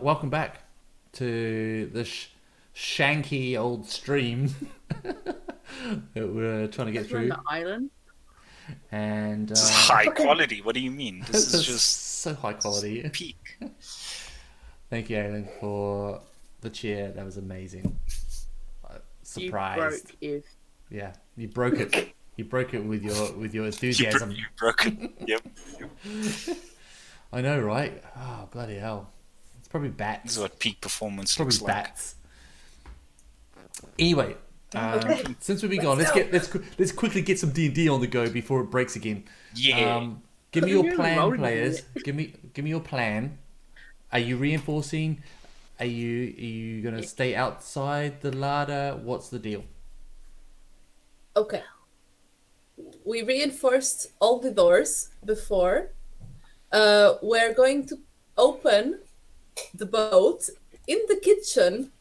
Welcome back to this shanky old stream that we're trying to get We're on through. the island. And This is high quality. What do you mean? This is just so high quality. peak. Thank you, Alan, for the cheer. That was amazing. Surprised. You broke Yeah, you broke it. You broke it with your enthusiasm. You broke it. Yep. I know, right? Oh, bloody hell! It's probably bats. This is what peak performance Probably looks like. bats. Anyway, since we've been gone, let's quickly get some D&D on the go before it breaks again. Yeah. Give me You're your plan, rolling players. it. Give me your plan. Are you reinforcing? Are you gonna stay outside the ladder? What's the deal? Okay. We reinforced all the doors before. We're going to open the boat in the kitchen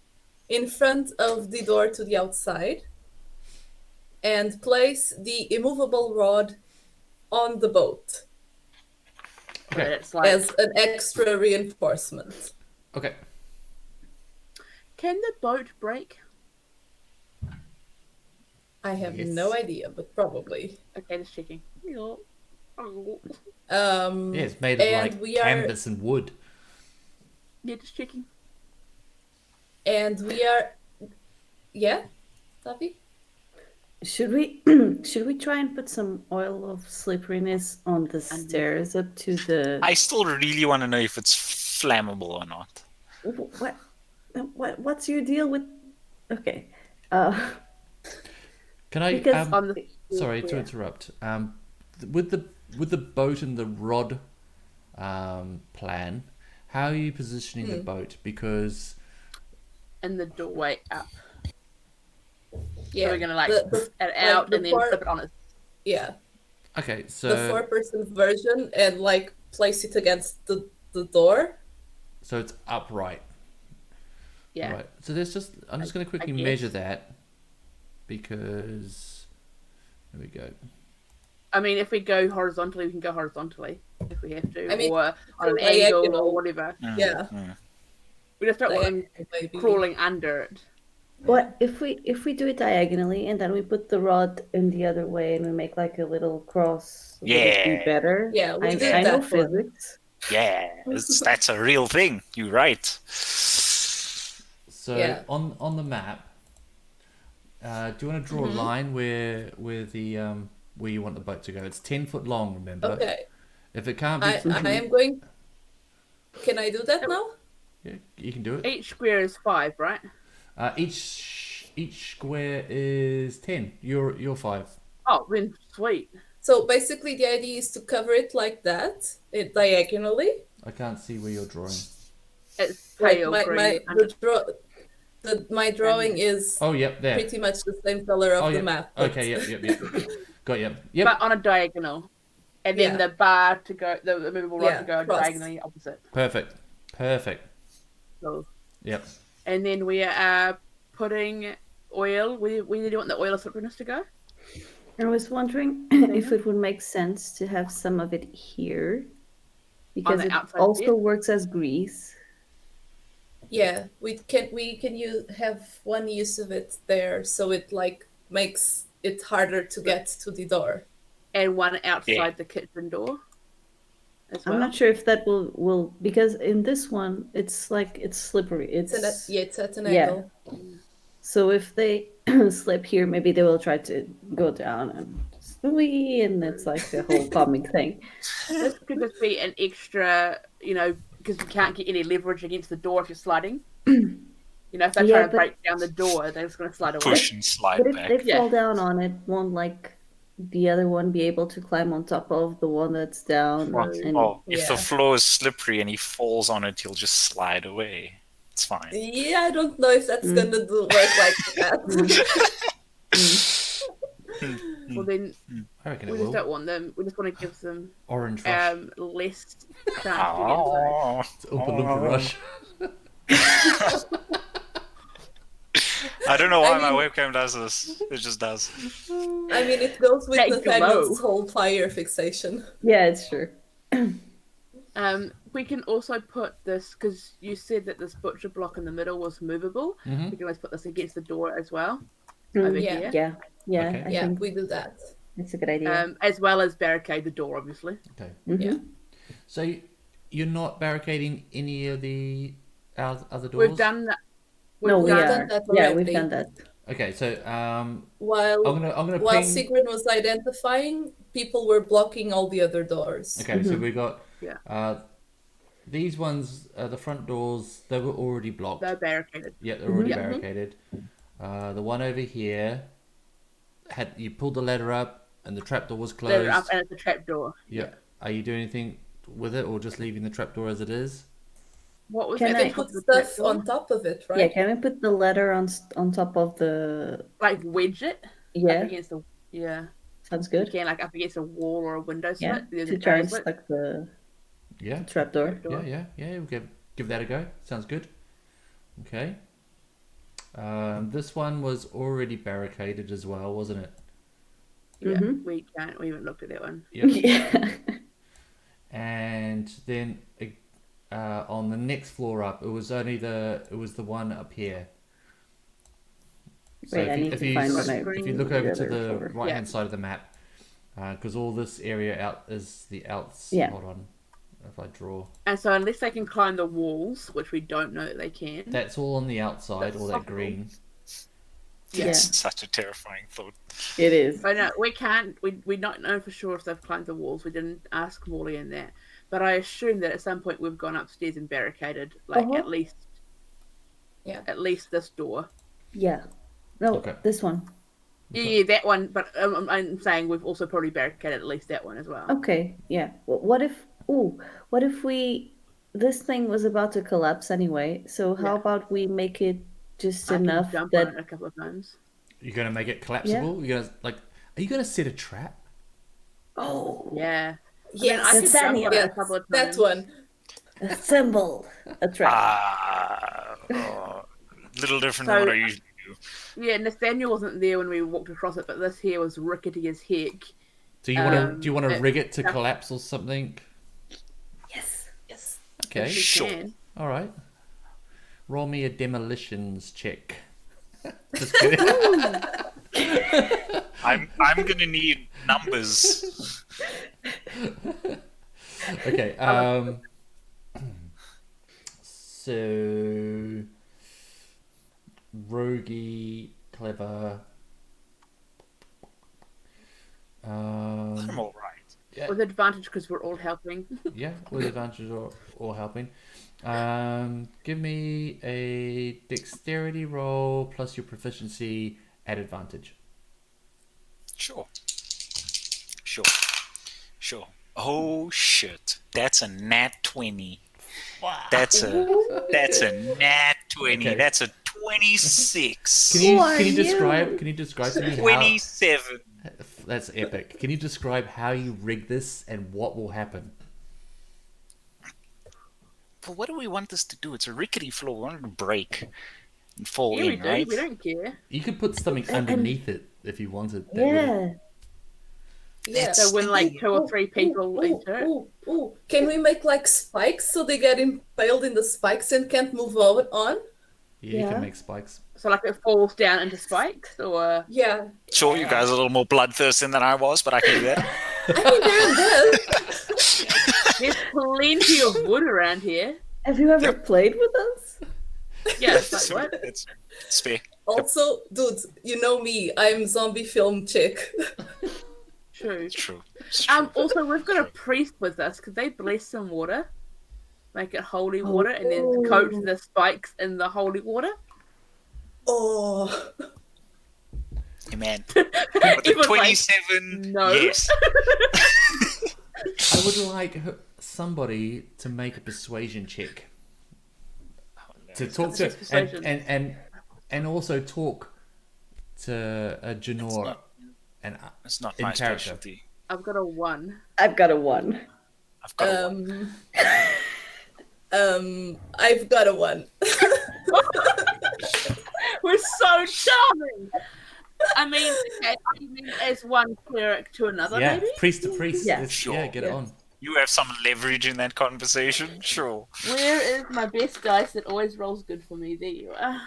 in front of the door to the outside and place the immovable rod on the boat But Okay. it's like, as an extra reinforcement. Okay. can the boat break? I have Yes. no idea, but probably. Okay, just checking. Oh. Yeah, it's made of And like we are- canvas and wood. Yeah, just checking. And we are... Yeah? Tavi? Should we try and put some oil of slipperiness on the stairs up to the I still really want to know if it's flammable or not. what's your deal with okay. Can I? Because On the Sorry to Yeah. interrupt. With the boat and the rod plan, how are you positioning the boat? Because in the doorway up. Yeah. So we're gonna like the- put it out the and then part- flip it on it. Yeah. okay, The so 4-person version and like place it against the door. so it's upright. Yeah. Right. So there's just I'm just going to quickly guess. measure that because there we go. I mean, if we go horizontally, we can go horizontally if we have to, I mean, or on an diagonal. angle or whatever. Yeah. We just don't want them Maybe. crawling under it. what if we do it diagonally and then we put the rod in the other way and we make like a little cross? Would it Yeah. be better? Yeah, we I did know that one. physics. Yeah, that's a real thing. You're right. So Yeah. on the map, do you want to draw a line where the where you want the boat to go? It's 10 foot long. Remember. Okay. If it can't be, I am going... Can I do that now? yeah, you can do it. Each square is 5, right? Each square is 10. You're 5. Oh, then sweet. So basically the idea is to cover it like that, diagonally. I can't see where you're drawing. It's Like pale my, green. my, my drawing is Oh, yep, there. pretty much the same color of Oh, the yep. map. but- Okay, yep. Got you. Yep. But on a diagonal. And then Yeah. the bar to go, the movable rod Yeah, to go cross. diagonally opposite. Perfect. So, Yep. and then we are putting oil. Where do you want the oil of slipperiness to go? I was wondering if it would make sense to have some of it here because the it outside also bit? works as grease. Yeah, we can have one use of it there, so it like makes it harder to get to the door. And one outside Yeah. the kitchen door. As well. I'm not sure if that will because in this one it's like it's slippery. It's It's at an Yeah. angle. so if they slip here, maybe they will try to go down and wee, and it's like the whole comic thing. This could just be an extra, because you can't get any leverage against the door if you're sliding. If they're Yeah, trying to but- break down the door, they're just going to slide away. Push and slide But if back. they Yeah. fall down on it, won't like the other one be able to climb on top of the one that's down? And If the Yeah. floor is slippery and he falls on it, he'll just slide away. It's fine. Yeah, I don't know if that's gonna work like that. Well, then I reckon it we just will. don't want them. We just want to give them Orange rush. less chance to get inside. Oh, It's Oompa Loompa rush. I don't know why I my mean- webcam does this. It just does. I mean, it goes with Take the the low. whole fire fixation. yeah, it's true. we can also put this, because you said that this butcher block in the middle was movable. Mm-hmm. We can always put this against the door as well, Mm, over yeah. here. Yeah, yeah, Okay. I Yeah, think we do that. it's a good idea. As well as barricade the door, obviously. Okay. Mhm. Yeah. So you're not barricading any of the other doors? We've done that. No, we done are. that Yeah, we've already. done that. Okay, so While I'm gonna while ping. Sigrid was identifying, people were blocking all the other doors. Okay, so we got Yeah. these ones, the front doors, they were already blocked. They're barricaded. Yeah, they're already Yeah. barricaded. The one over here you pulled the ladder up and the trapdoor was closed. They're up, and it's a trap door. Yeah. Are you doing anything with it, or just leaving the trapdoor as it is? What was Can that? I- You Top put of the stuff trapdoor? on top of it, right? Yeah, can we put the ladder on top of the? Like wedge it up Yeah, against the. Yeah. sounds You good. can, like, up against a wall or a window Yeah, slit. There's to a try and door slit. stuck the Yeah. trapdoor. Door. Yeah. We'll give that a go. Sounds good. Okay. This one was already barricaded as well, wasn't it? Yeah, Mhm. we haven't looked at that one. Yep. Yeah. And then on the next floor up, it was the one up here. So Wait, I need to find if you look over to the floor. right hand side of the map, because all this area out is the outs. Yeah. Hold on, if I draw, And so unless they can climb the walls, which we don't know that they can. that's all on the outside, That's all that possible. green. Yeah. That's such a terrifying thought. It is. I know we can't. We don't know for sure if they've climbed the walls. We didn't ask Morley in that, but I assume that at some point we've gone upstairs and barricaded, like Uh-huh. at least this door. Yeah. No, Okay. this one. Yeah, that one. But I'm saying we've also probably barricaded at least that one as well. Okay. Yeah. What if? Ooh. What if we? This thing was about to collapse anyway. So how Yeah. about we make it just I can enough jump on that? it a couple of times. You're gonna make it collapsible. You're gonna are you gonna set a trap? Oh. Yeah. Yes, I could jump on it a yes, couple of that times. one. Assemble a trap. Little different So- than what I usually do. Yeah, Nathaniel wasn't there when we walked across it, but this here was rickety as heck. Do you want to it- rig it to collapse or something? Yes. Yes. Okay. We Sure. can. All right. Roll me a demolitions check. Just kidding. I'm gonna need numbers. Okay. So, roguey, clever. I'm all right. Yeah, With advantage because we're all helping. yeah, with advantage or helping. Give me a dexterity roll plus your proficiency at advantage. Sure. Oh shit! That's a nat 20. That's a nat 20. Okay. That's a 26. Can you Who are can you you? describe to me how 27. that's epic? Can you describe how you rig this and what will happen? But what do we want this to do? It's a rickety floor. We want it to break and fall Yeah, we in, do. right? We don't care. You could put something And- underneath it if you wanted. That would- Yeah. Yeah. So when like 2 or 3 people enter it. Ooh. Can we make like spikes so they get impaled in the spikes and can't move on? Yeah, you Yeah. can make spikes. So like it falls down into spikes, or Yeah. Sure, you guys are a little more bloodthirsty than I was, but I can do that. I mean, they're there. there's plenty of wood around here. Have you ever played with us? Yeah, it's like what? It's fair. Also, dude, you know me. I'm zombie film chick. True. It's true. It's true. Also, we've got a priest with us. Could they bless some water? Make it holy water and then coat the spikes in the holy water? Oh. Hey, man. With the It was like, 27, no. yes. I would like somebody to make a persuasion check to talk to Persuasion. and also talk to a Janor and It's not in my character. specialty. I've got a 1. I've got a 1. I've got a one. I've got a 1. We're so charming. I mean as one cleric to another, Yeah, maybe. priest to priest. Yeah. Let's- Sure. yeah, get it Yeah. on. You have some leverage in that conversation, sure. Where is my best dice that always rolls good for me? There you are.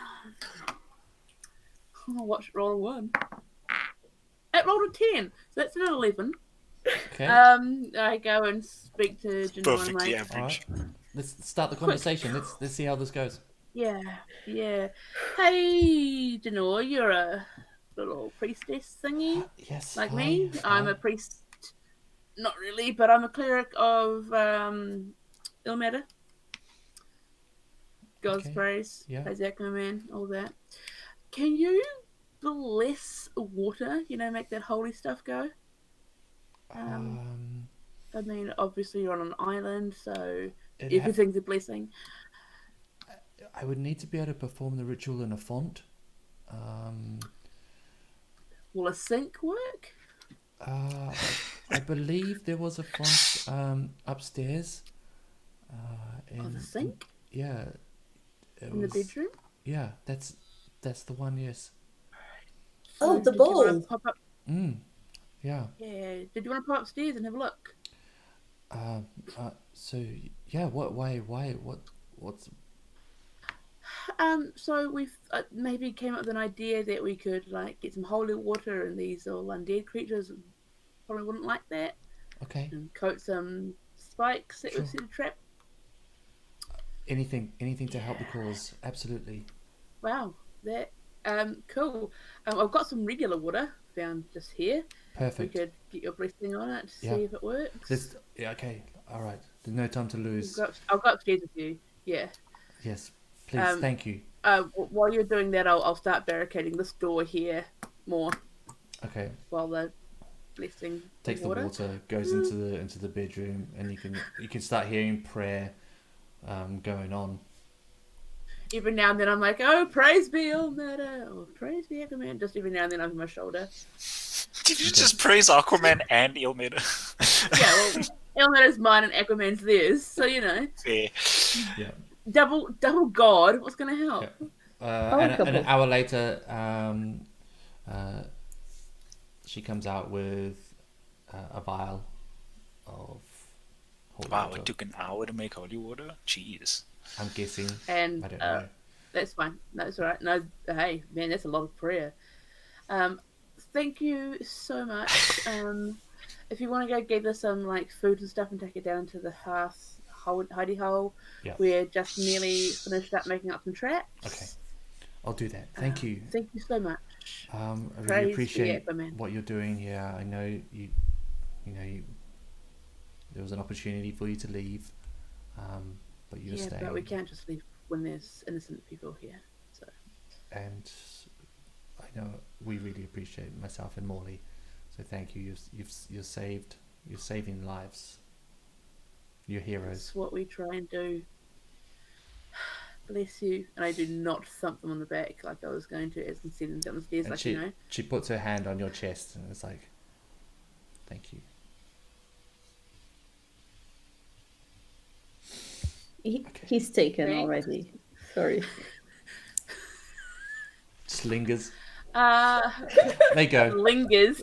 Oh, watch it roll a 1. It rolled a 10, so that's an 11. Okay. I go and speak to Janelle. Perfectly Like, All average. right. Let's start the conversation. Let's see how this goes. yeah. Hey, Janelle, you're a little priestess thingy, Yes. like hi, me. I'm hi. a priest. Not really, but I'm a cleric of Ilmater. God's Okay, praise, yeah. praise Aquaman, all that. Can you bless water? Make that holy stuff go. I mean, obviously you're on an island, so It ha- everything's a blessing. I would need to be able to perform the ritual in a font. Will a sink work? I believe there was a font upstairs. Oh, the sink Yeah, it in the was. bedroom. Yeah, that's the one. Yes. Oh, the did you wanna bowl. pop up? Yeah. Yeah. Did you want to pop upstairs and have a look? So yeah. What? Why? What's? So we've maybe came up with an idea that we could get some holy water, and these all undead creatures probably wouldn't like that. Okay. And coat some spikes that Sure. would set a trap. Anything to help the cause. Absolutely. Wow, that cool. I've got some regular water found just here. Perfect. We could get your blessing on it, Yeah. see if it works. Yeah. Okay. All right. There's no time to lose. I'll go upstairs with you. Yeah. Yes. Please. Thank you. While you're doing that, I'll start barricading this door here more Okay. while the blessing Takes the water. water, goes into the bedroom, and you can start hearing prayer going on. Every now and then I'm like, oh, praise be Ilmater, or praise be Aquaman. Just every now and then over my shoulder. Did you just praise Aquaman and Ilmater? Yeah, well, Ilmater's mine and Aquaman's theirs, so Fair. Yeah. double God. What's gonna help? Yeah. And an hour later, she comes out with a vial of holy Wow, water. it took an hour to make holy water? Jeez. I'm guessing. And I don't know. that's fine. That's all right. No, hey, man, that's a lot of prayer. Thank you so much. If you want to go gather some food and stuff and take it down to the hearth, hidey hole, Yeah. we're just nearly finished up making up some traps. Okay. I'll do that. Thank you. Thank you so much. I Praise really be appreciate Aquaman. what you're doing here. I know you there was an opportunity for you to leave, but you're Yeah, staying. but we can't just leave when there's innocent people here. So And I know we really appreciate myself and Morley. So thank you. You're saving lives. You're heroes. that's what we try and do. Bless you. And I do not thump them on the back like I was going to as I'm sitting down the stairs, And she puts her hand on your chest and it's like, thank you. He's taken Thanks. already. Sorry. Just lingers. There They go. lingers.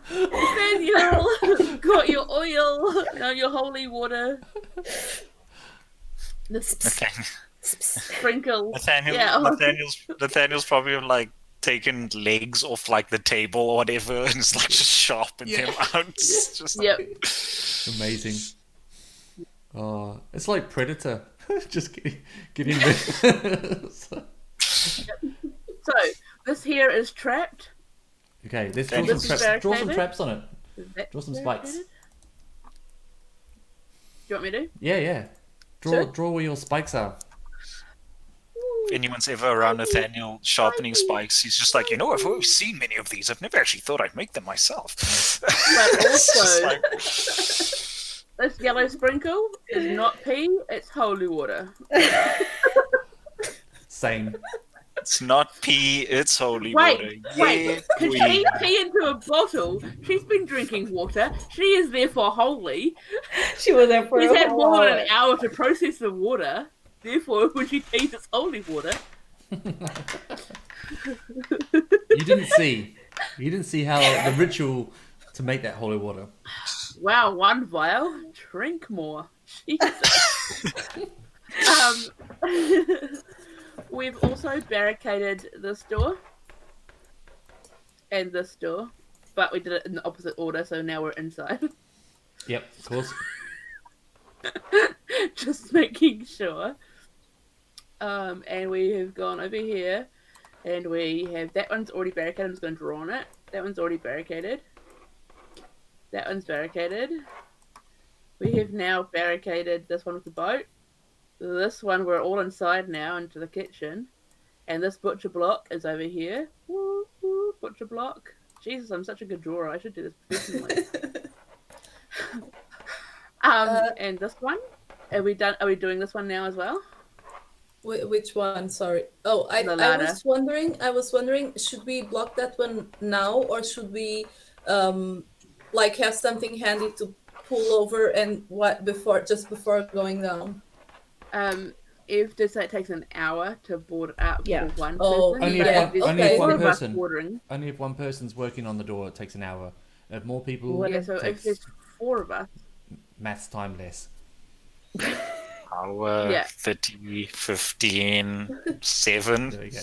Daniel, got your oil, your holy water. The sprinkle. Nathaniel's probably taken legs off the table or whatever and it's just sharpened them out. It's just Yep. Amazing. Oh, it's like Predator. Just getting rid. So this here is trapped. Okay, let's This draw is some traps. Draw some barricaded? traps on it. Is that Draw some spikes. barricaded? Do you want me to? Yeah. Sure. Draw where your spikes are. if anyone's ever around Nathaniel sharpening spikes, he's just like, I've always seen many of these. I've never actually thought I'd make them myself. But It's just also, this yellow sprinkle is not pee, it's holy water. Same. It's not pee, it's holy Wait, water. wait, could Yeah, she pee into a bottle? She's been drinking water. She is therefore holy. She was there for She's a had whole more than hour. an hour to process the water. Therefore, when she pees, it's holy water. You didn't see. You didn't see how the ritual to make that holy water. Wow, 1 vial. Drink more. Jesus. We've also barricaded this door and this door, but we did it in the opposite order, so now we're inside. Yep, of course. Just making sure. And we have gone over here, and we have that one's already barricaded. I'm just going to draw on it. That one's already barricaded. That one's barricaded. We have now barricaded this one with the boat. This one we're all inside now into the kitchen. And this butcher block is over here. Woo, woo, butcher block. Jesus, I'm such a good drawer. I should do this professionally. And this one. Are we done? Are we doing this one now as well? Which one? Sorry. Oh, I was wondering, should we block that one now, or should we like have something handy to pull over and just before going down? If this it takes an hour to board it up for one Oh, person. Only but if if one, there's only if four one of us person. boarding, Only if one person's working on the door, it takes an hour. If more people, What yeah, so if takes there's 4 of us, maths time less. Hour, Yeah. 30, 15, 7. There you go.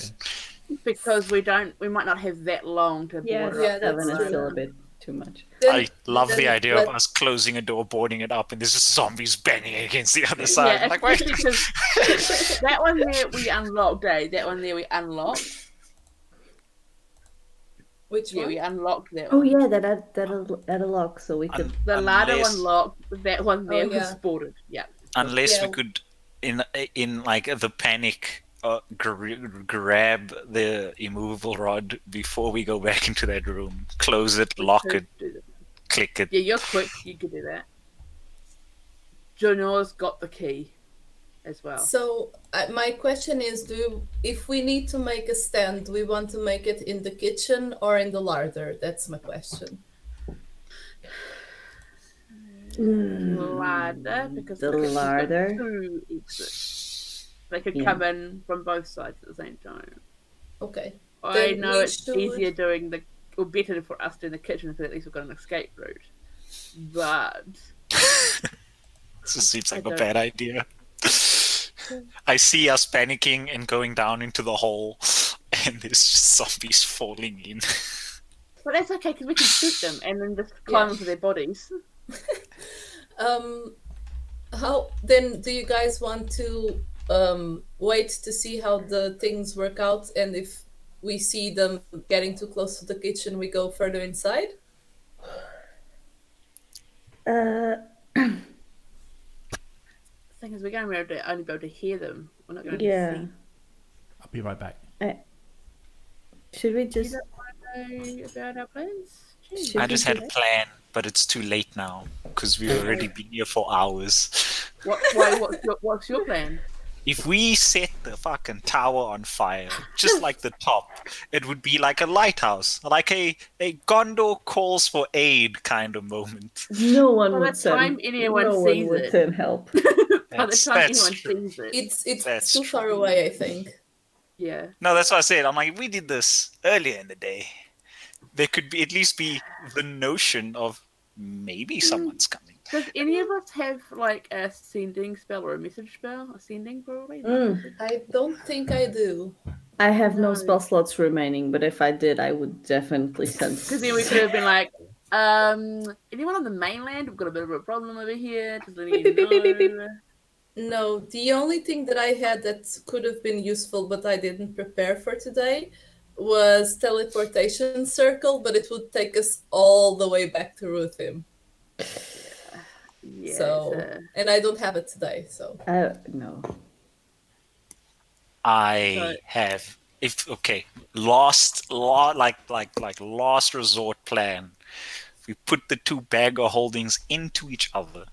because we might not have that long to Yeah, board it Yeah, up. that's 7 is true. still a bit too much. I love the idea of let- us closing a door, boarding it up, and there's just zombies banging against the other side. Yeah, Like, wait. because that one there we unlocked, That one there we unlocked. Which Yeah, one? we unlocked that Oh one. yeah, that a lock, so we could. The larder Unless- one locked, that one there Oh, yeah. was boarded. Yeah. Unless we Yeah. could, in like the panic, grab the immovable rod before we go back into that room, close it, lock We it, could do that. click it. Yeah, you're quick. You could do that. Junor's got the key as well. So my question is, if we need to make a stand, do we want to make it in the kitchen or in the larder? That's my question. Larder, because The kitchen's got larder? 2 exits. They could Yeah. come in from both sides at the same time. Okay. I Then know we it's should- easier doing or better for us doing the kitchen because at least we've got an escape route. But This seems I like a don't- bad idea. I see us panicking and going down into the hole, and there's just zombies falling in. but that's okay because we can shoot them and then just climb Yeah. onto their bodies. How then do you guys want to wait to see how the things work out, and if we see them getting too close to the kitchen, we go further inside? The thing is, we're going to only be able to hear them. We're not going to Yeah. see. I'll be right back. Should we You just? don't want to know about our plans? Jeez. Should I we just do had a that? plan, but it's too late now because we've already been here for hours. What's your plan? If we set the fucking tower on fire, just like the top, it would be like a lighthouse, like a Gondor calls for aid kind of moment. No one By the would send. time anyone no one sees would it. send help. By the That's- time that's anyone true. sees it. It's That's too far true. away, I think. Yeah. No, that's what I said. I'm like, we did this earlier in the day. There could be at least be the notion of maybe someone's coming. Does any of us have like a sending spell or a message spell? A sending probably? I don't think I do. I have no No. spell slots remaining, but if I did, I would definitely send. Because then we could have been like, anyone on the mainland? We've got a bit of a problem over here. Just letting you know. No, the only thing that I had that could have been useful, but I didn't prepare for today, was teleportation circle, but it would take us all the way back to Ruthim. Yeah. So, it's, and I don't have it today, so. No. I have last resort plan. We put the 2 bagger holdings into each other.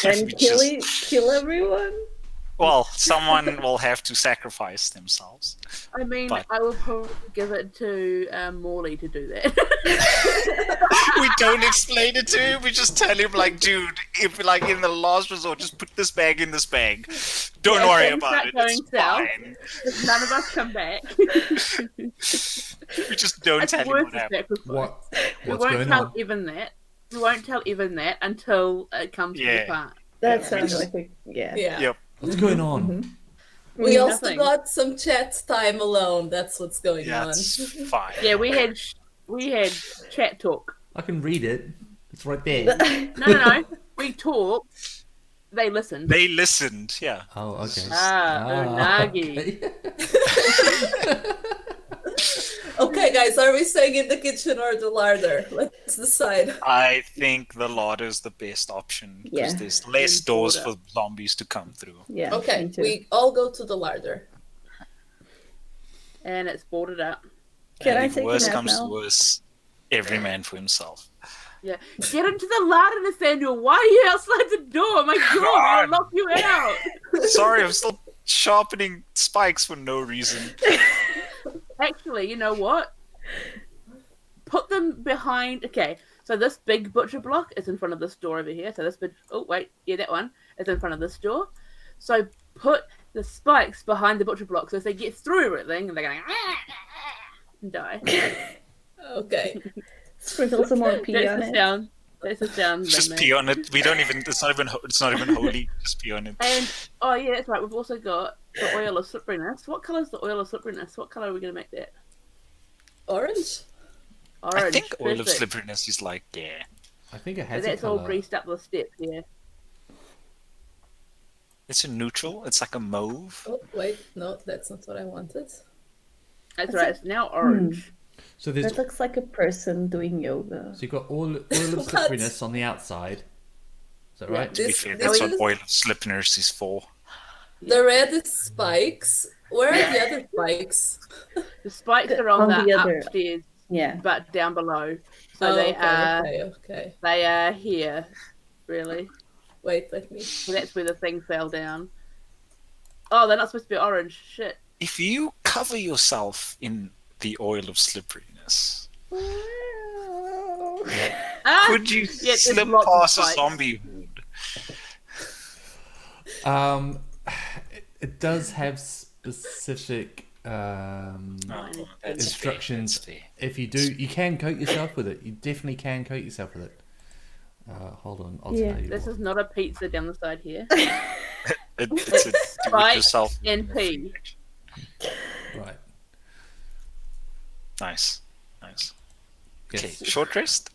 And We kill everyone. well, someone will have to sacrifice themselves. I mean, but- I will probably give it to Morley to do that. We don't explain it to him. We just tell him, like, dude, if like in the last resort, just put this bag in this bag. Don't Yeah, worry things about start it. going It's south. fine. If none of us come back. We just don't It's tell him worth what the happened. sacrifice. We What's won't going tell on? Evan that. We won't tell Evan that until it comes to the Yeah. part. That Yeah, sounds just- like we. Yeah. Yeah. Yep. What's going on? We also Nothing. got some chat time alone. That's what's going That's on. fine. Yeah, we had chat talk. I can read it. It's right there. No. We talked. They listened. They listened, yeah. Oh, okay. Unagi. okay. Okay, guys, are we staying in the kitchen or the larder? Let's decide. I think the larder is the best option because Yeah. there's less And doors border. for zombies to come through. Yeah. Okay, me too. we all go to the larder. And it's boarded up. Can and I if take a worse nap comes now? to worse, every man for himself. Yeah. Get into the larder, Nathaniel. Why are you outside the door? My God, God. I'll lock you out. Sorry, I'm still sharpening spikes for no reason. Actually, you know what? Put them behind. Okay, so this big butcher block is in front of this door over here. So this big. Oh wait, yeah, that one is in front of this door. So put the spikes behind the butcher block. So if they get through everything, and they're going and die. Okay. Sprinkle some more pee on That's the it. sound. That's the sound. they Just make. pee on it. We don't even. It's not even holy. Just pee on it. And oh yeah, that's right. We've also got the oil of slipperiness. What colour is the oil of slipperiness? What colour are we gonna make that? Orange? Orange. I think oil of perfect. slipperiness is like, yeah. I think it So has that's a all color. greased up the steps. Yeah. It's a neutral. It's like a mauve. Oh, wait, no, that's not what I wanted. That's right. It's now orange. So there's That looks like a person doing yoga. so you've got oil of What? slipperiness on the outside. Is that Yeah. right? To be This- fair, this that's what is- oil of slipperiness is for. The red is spikes. Where are the other spikes? The spikes are On on the the other- upstairs, Yeah. but down below. So Oh, they are okay. they are here, really. Wait, let me. So that's where the thing fell down. Oh, they're not supposed to be orange. Shit. If you cover yourself in the oil of slipperiness, Ah! could you Yeah, there's slip lots of past a spikes. zombie hood? It does have specific Oh, that's instructions. fair, that's fair. If you do, you can coat yourself with it. You definitely can coat yourself with it. Hold on, I'll Yeah. tell you. This what. is not a pizza down the side here. It's a do-it-yourself. and pea. Right. Nice. Nice. Okay, Yes. short rest?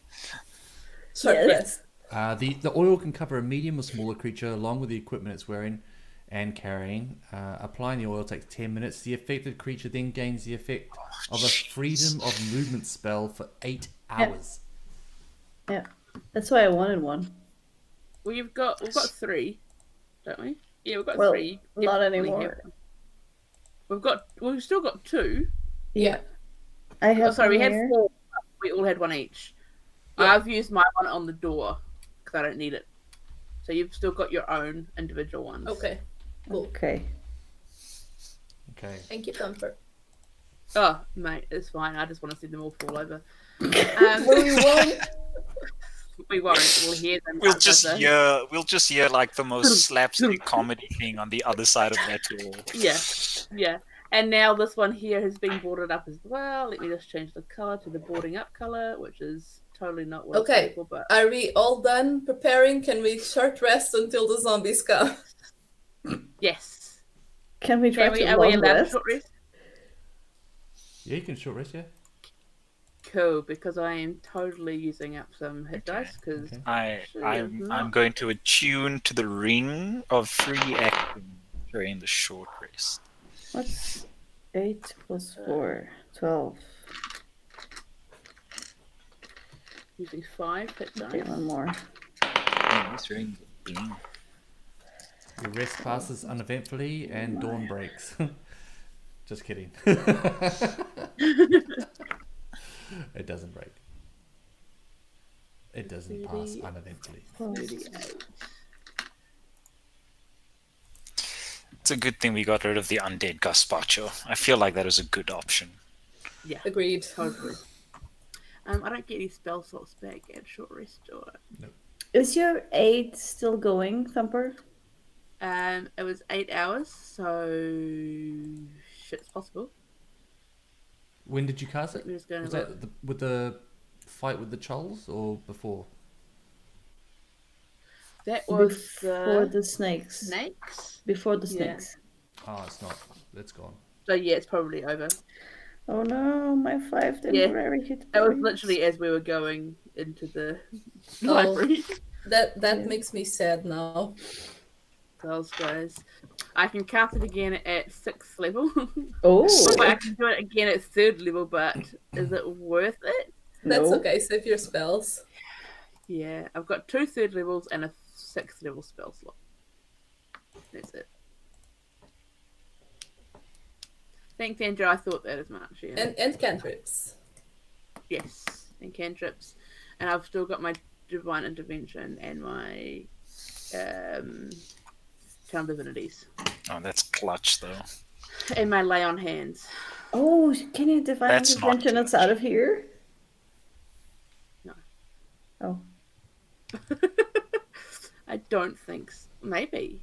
Short Yes. rest. The oil can cover a medium or smaller creature along with the equipment it's wearing and carrying. Applying the oil takes 10 minutes. The affected creature then gains the effect of a freedom of movement spell for 8 hours. Yeah. That's why I wanted one. We've got 3, don't we? Yeah, we've got Well, 3. not Definitely anymore. have one. We've still got 2. Yeah. I Oh, have sorry, we one had here. 4. We all had one each. Yeah. I've used my one on the door because I don't need it. So you've still got your own individual ones. Okay. Cool. Okay. Okay. Thank you, Thumper. Oh, mate, it's fine. I just want to see them all fall over. Well, we won't. We won't. We'll hear them. We'll outside just hear like the most slapstick comedy thing on the other side of that wall. Yeah. And now this one here has been boarded up as well. Let me just change the color to the boarding up color, which is totally not what Okay. it's for, but Are we all done preparing? Can we short rest until the zombies come? yes. Can we try Can we, to are we long allowed to rest? short rest? Yeah, you can short rest, yeah. Cool, because I am totally using up some hit Okay, dice because okay. I'm going to attune to the ring of free action during the short rest. What's 8 plus 4? 12. using 5 hit dice. Okay, one more. This ring is bling. Your rest passes uneventfully and dawn breaks. Just kidding. It doesn't break. It doesn't pass uneventfully. It's a good thing we got rid of the undead gazpacho. I feel like that is a good option. Yeah, Agreed. totally. I don't get any spell slots back at short rest or Is your 8 still going, Thumper? it was 8 hours, so shit's possible. When did you cast it? Let me just go and Was look. that with the fight with the trolls or before? That was Before the the snakes. snakes. Before the Yeah. snakes. Oh, it's not. It's gone. So yeah, it's probably over. Oh no, my 5 temporary hit It was points. literally as we were going into the Oh. library. That Yeah. makes me sad now. Those guys. I can cast it again at 6th level. Oh, But I can do it again at 3rd level, but is it worth it? That's no. okay. Save your spells. Yeah, I've got 2 3rd levels and a 6th level spell slot. That's it. Thanks, Andrew. I thought that as much. Yeah. And cantrips. Yes, and cantrips. And I've still got my divine intervention and my town divinities. Oh, that's clutch though. And my lay on hands. Oh, can you divine That's not intervention us clutch. out of here? No. Oh. I don't think so. Maybe.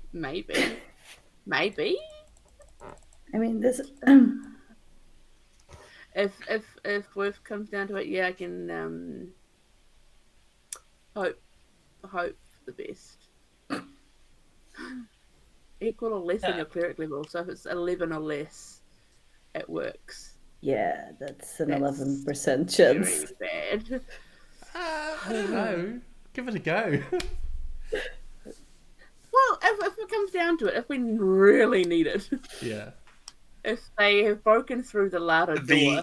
I mean, this. If worth comes down to it, yeah, I can hope for the best. Equal or less than your cleric level, so if it's 11 or less, it works. Yeah, that's an That's 11% chance. Very bad. I don't know. Give it a go. Well, if it comes down to it, if we really need it, Yeah. if they have broken through the ladder door,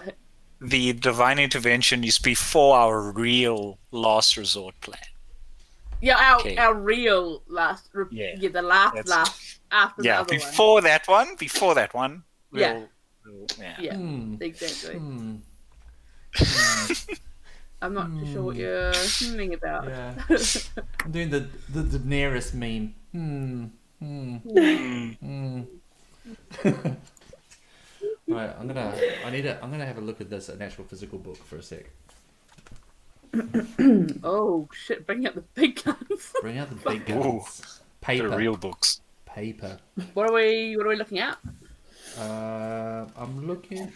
The divine intervention is before our real last resort plan. yeah, Okay. our real last, Yeah. the last after the Yeah, other one. before that one. Yeah. Yeah. Yeah, Hmm. exactly. Hmm. I'm not too sure what you're humming about. Yeah. I'm doing the Daenerys meme. Right, I'm gonna have a look at this an actual physical book for a sec. Oh shit! Bring out the big guns. Bring out the big guns. Paper. The real books. Paper. What are we looking at? I'm looking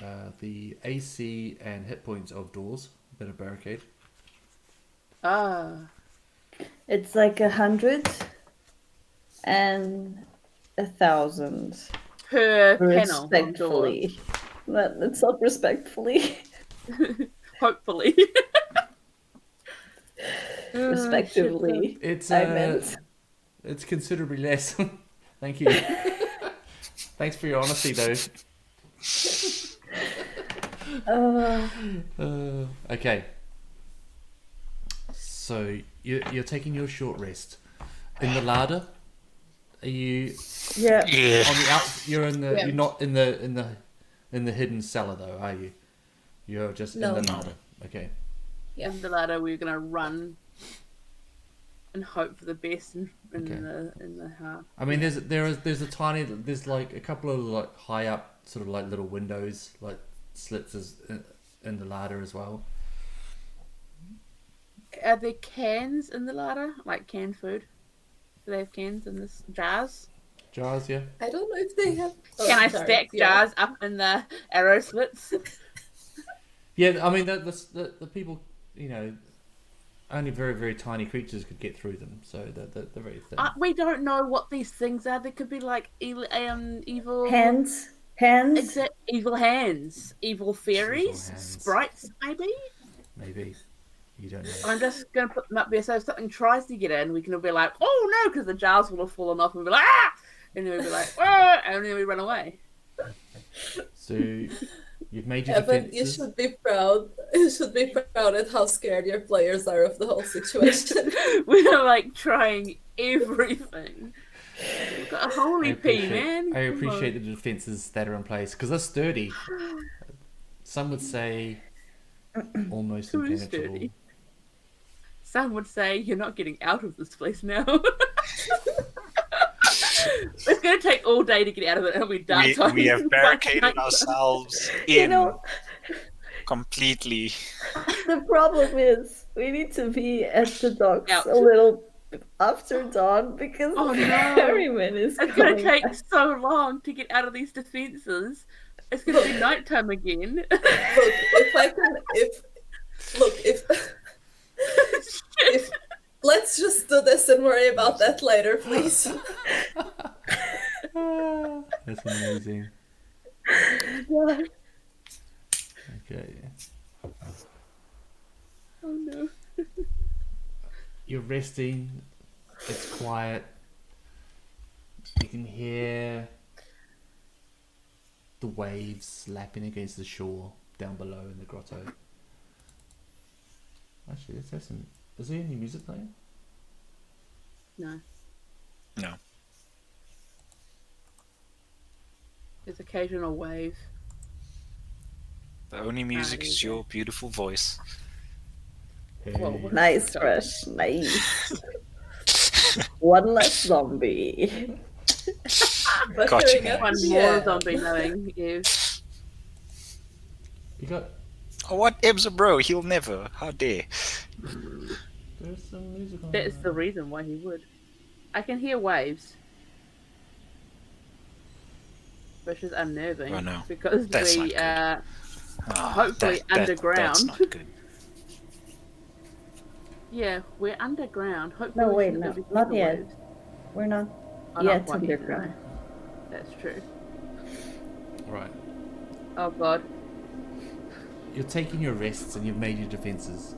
at the AC and hit points of doors. A bit of barricade. Ah, It's like 100 and 1,000. per panel. on door. Respectfully. That's not respectfully. Hopefully. Respectively. It's I meant. It's considerably less. Thank you. Thanks for your honesty, though. Okay. So you're taking your short rest in the larder. Are you Yeah. Yeah. on the out? You're in the. Yeah. You're not in the hidden cellar though, are you? You're just No. in the larder. Okay. In the ladder, we're gonna run and hope for the best in Okay. the half. I mean, there's like a couple of like high up sort of like little windows, like slits in the ladder as well. Are there cans in the larder, like canned food? Do they have cans in this jars? Jars, yeah. I don't know if they have. Can I jars, stack yeah. jars up in the arrow slits? Yeah, I mean the people, you know, only very very tiny creatures could get through them, so they're very thin. We don't know what these things are. They could be like evil Hands. evil hands, evil fairies, hands. sprites, maybe. Maybe you don't know. I'm just gonna put them up there so if something tries to get in, we can all be like, "Oh no!" because the jars will have fallen off, and we'll be like, "Ah!" and then we'll be like, "Ah!" and then we run away. So you've made your Evan, you defenses. should be proud. You should be proud at how scared your players are of the whole situation. We're like trying everything. We've got a holy pea, man. I Come appreciate on. the defenses that are in place because they're sturdy. Some would say almost Too impenetrable. sturdy. Some would say you're not getting out of this place now. It's going to take all day to get out of it, and we die. We have barricaded ourselves in You know, completely. the problem is we need to be at the docks Out. a little after dawn because Oh, the no. ferryman is It's going to coming. take so long to get out of these defenses. It's going to be nighttime again. Look, if I can, if let's just do this and worry about that later, please. That's amazing. God. Okay. Oh no. You're resting. It's quiet. You can hear the waves lapping against the shore down below in the grotto. Actually, let's have some. Is there any music playing? No. No. There's occasional wave. The only music is okay. your beautiful voice. Whoa. Nice, Rush. Nice. One less zombie. Gotcha, Buttering up One the more air. zombie knowing you. You got. Oh, what? Ebs bro, he'll never. How dare. There's some music on. That's the reason why he would. I can hear waves. Which is unnerving. Oh, no. Because That's we not are Ah, hopefully that's underground. not good. Yeah, we're underground. Hopefully No, we wait, shouldn't no, be seeing not the yet. waves. We're not Oh, not yet quite yet, underground. no. That's true. Right. Oh god. You're taking your rests and you've made your defenses.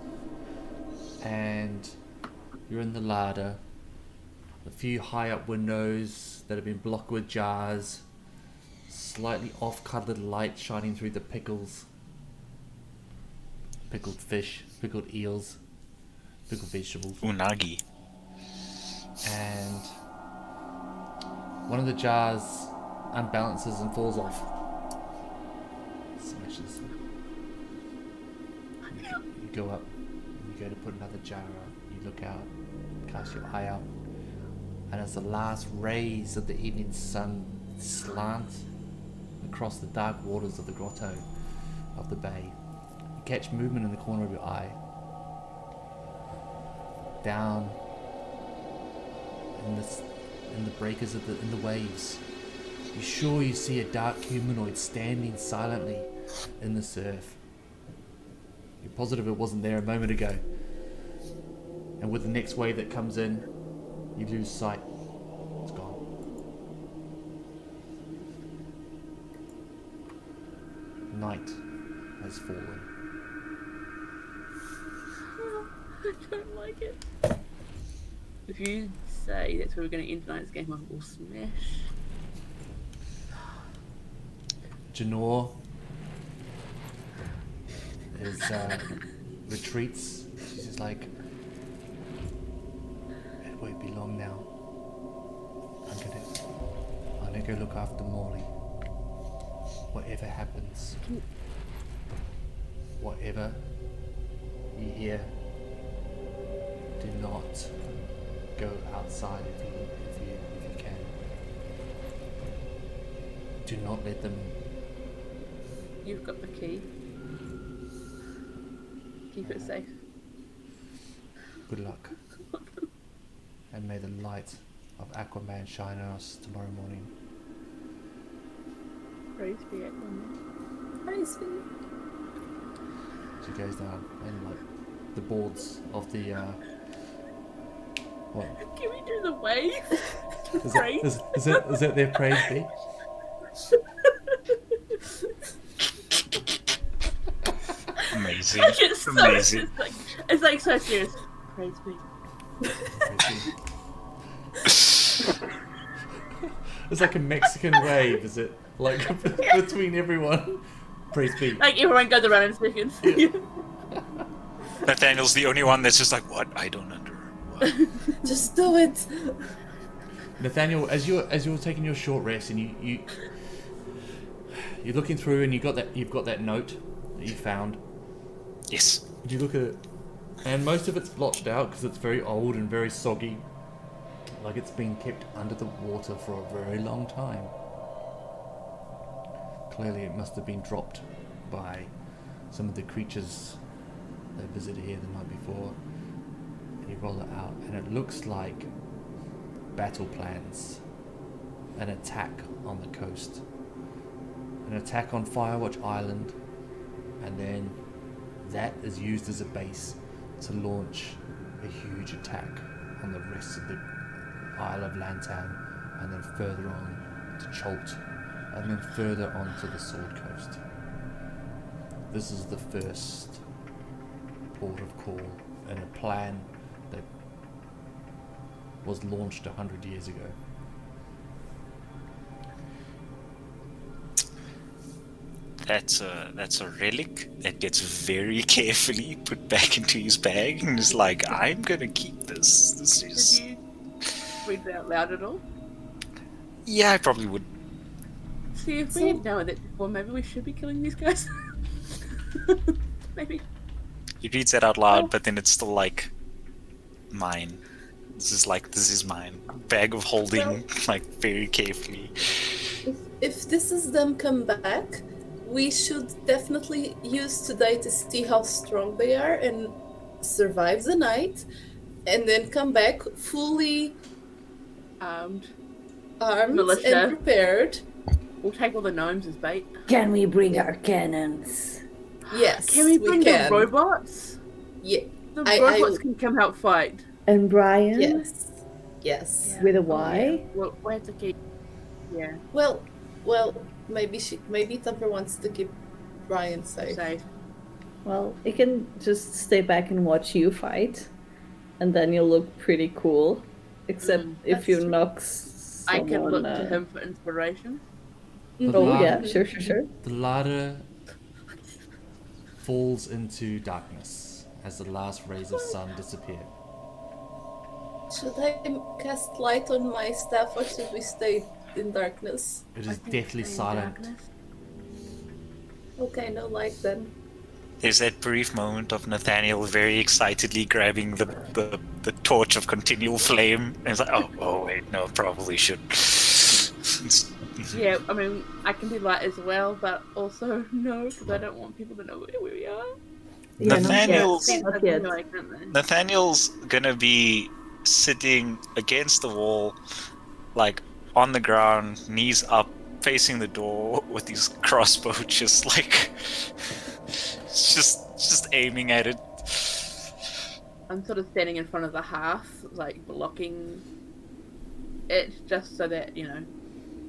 And you're in the larder. A few high up windows that have been blocked with jars. Slightly off-coloured light shining through the pickles. Pickled fish, pickled eels, pickled vegetables. Unagi. And one of the jars unbalances and falls off. Smashes. You go up and you go to put another jar up. You look out, cast your eye out, and as the last rays of the evening sun slant across the dark waters of the grotto of the bay, you catch movement in the corner of your eye. Down in the breakers of in the waves, you're sure you see a dark humanoid standing silently in the surf. You're positive it wasn't there a moment ago. And with the next wave that comes in, you lose sight. It's gone. Night has fallen. I don't like it. If you say that's where we're going to end tonight's game, I will smash. Janor is retreats. She's just like, it won't be long now. I'm gonna go look after Molly. Whatever happens, whatever you hear, do not go outside if you can. Do not let them. You've got the key. Keep it safe. Good luck. And may the light of Aquaman shine on us tomorrow morning. Praise be Aquaman. Praise be. She goes down and like the boards of the what? Can we do the wave? Is that their praise be? Amazing. It's so, Amazing. it's like so serious. Praise be. It's like a Mexican wave, is it? Like between everyone. Praise be. Like everyone goes around in seconds. Yeah. Nathaniel's the only one that's just like, what? I don't under. What? Just do it. Nathaniel, as you're taking your short rest and you're looking through and you've got that note that you found. Yes. You look at it, and most of it's blotched out because it's very old and very soggy, like it's been kept under the water for a very long time. Clearly, it must have been dropped by some of the creatures that visited here the night before. You roll it out, and it looks like battle plans. An attack on the coast, an attack on Firewatch Island, and then that is used as a base to launch a huge attack on the rest of the Isle of Lantan, and then further on to Cholt, and then further on to the Sword Coast. This is the first port of call in a plan that was launched 100 years ago. That's a relic that gets very carefully put back into his bag and is like, I'm gonna keep this. This is. Did you read it out loud at all? Yeah, I probably would. See, if we had known that before, maybe we should be killing these guys. Maybe. He reads that out loud, but then it's still like, mine. This is mine. Bag of holding, like very carefully. If this is them come back, we should definitely use today to see how strong they are and survive the night, and then come back fully Armed. Militia. And prepared. We'll take all the gnomes as bait. Can we bring our cannons? Yes, Can we bring can. the robots? Yeah. The robots can come help fight. And Brian? Yes. Yes. Yeah. With a Y? Well, we have to keep. Yeah. Well, maybe Thumper wants to keep Brian safe. Well, he can just stay back and watch you fight, and then you'll look pretty cool. Except if you knock I can look someone, to him for inspiration. Oh yeah, sure. The larder falls into darkness as the last rays of sun disappear. Should I cast light on my staff, or should we stay in darkness? It is deathly silent. Okay, no light then. There's that brief moment of Nathaniel very excitedly grabbing the torch of continual flame, and it's like, oh wait, no, probably should. Yeah, I mean, I can do light as well, but also no, because I don't want people to know where we are. Yeah, Nathaniel's gonna be sitting against the wall, like on the ground, knees up, facing the door with his crossbow, just like, just aiming at it. I'm sort of standing in front of the hearth, like blocking it, just so that,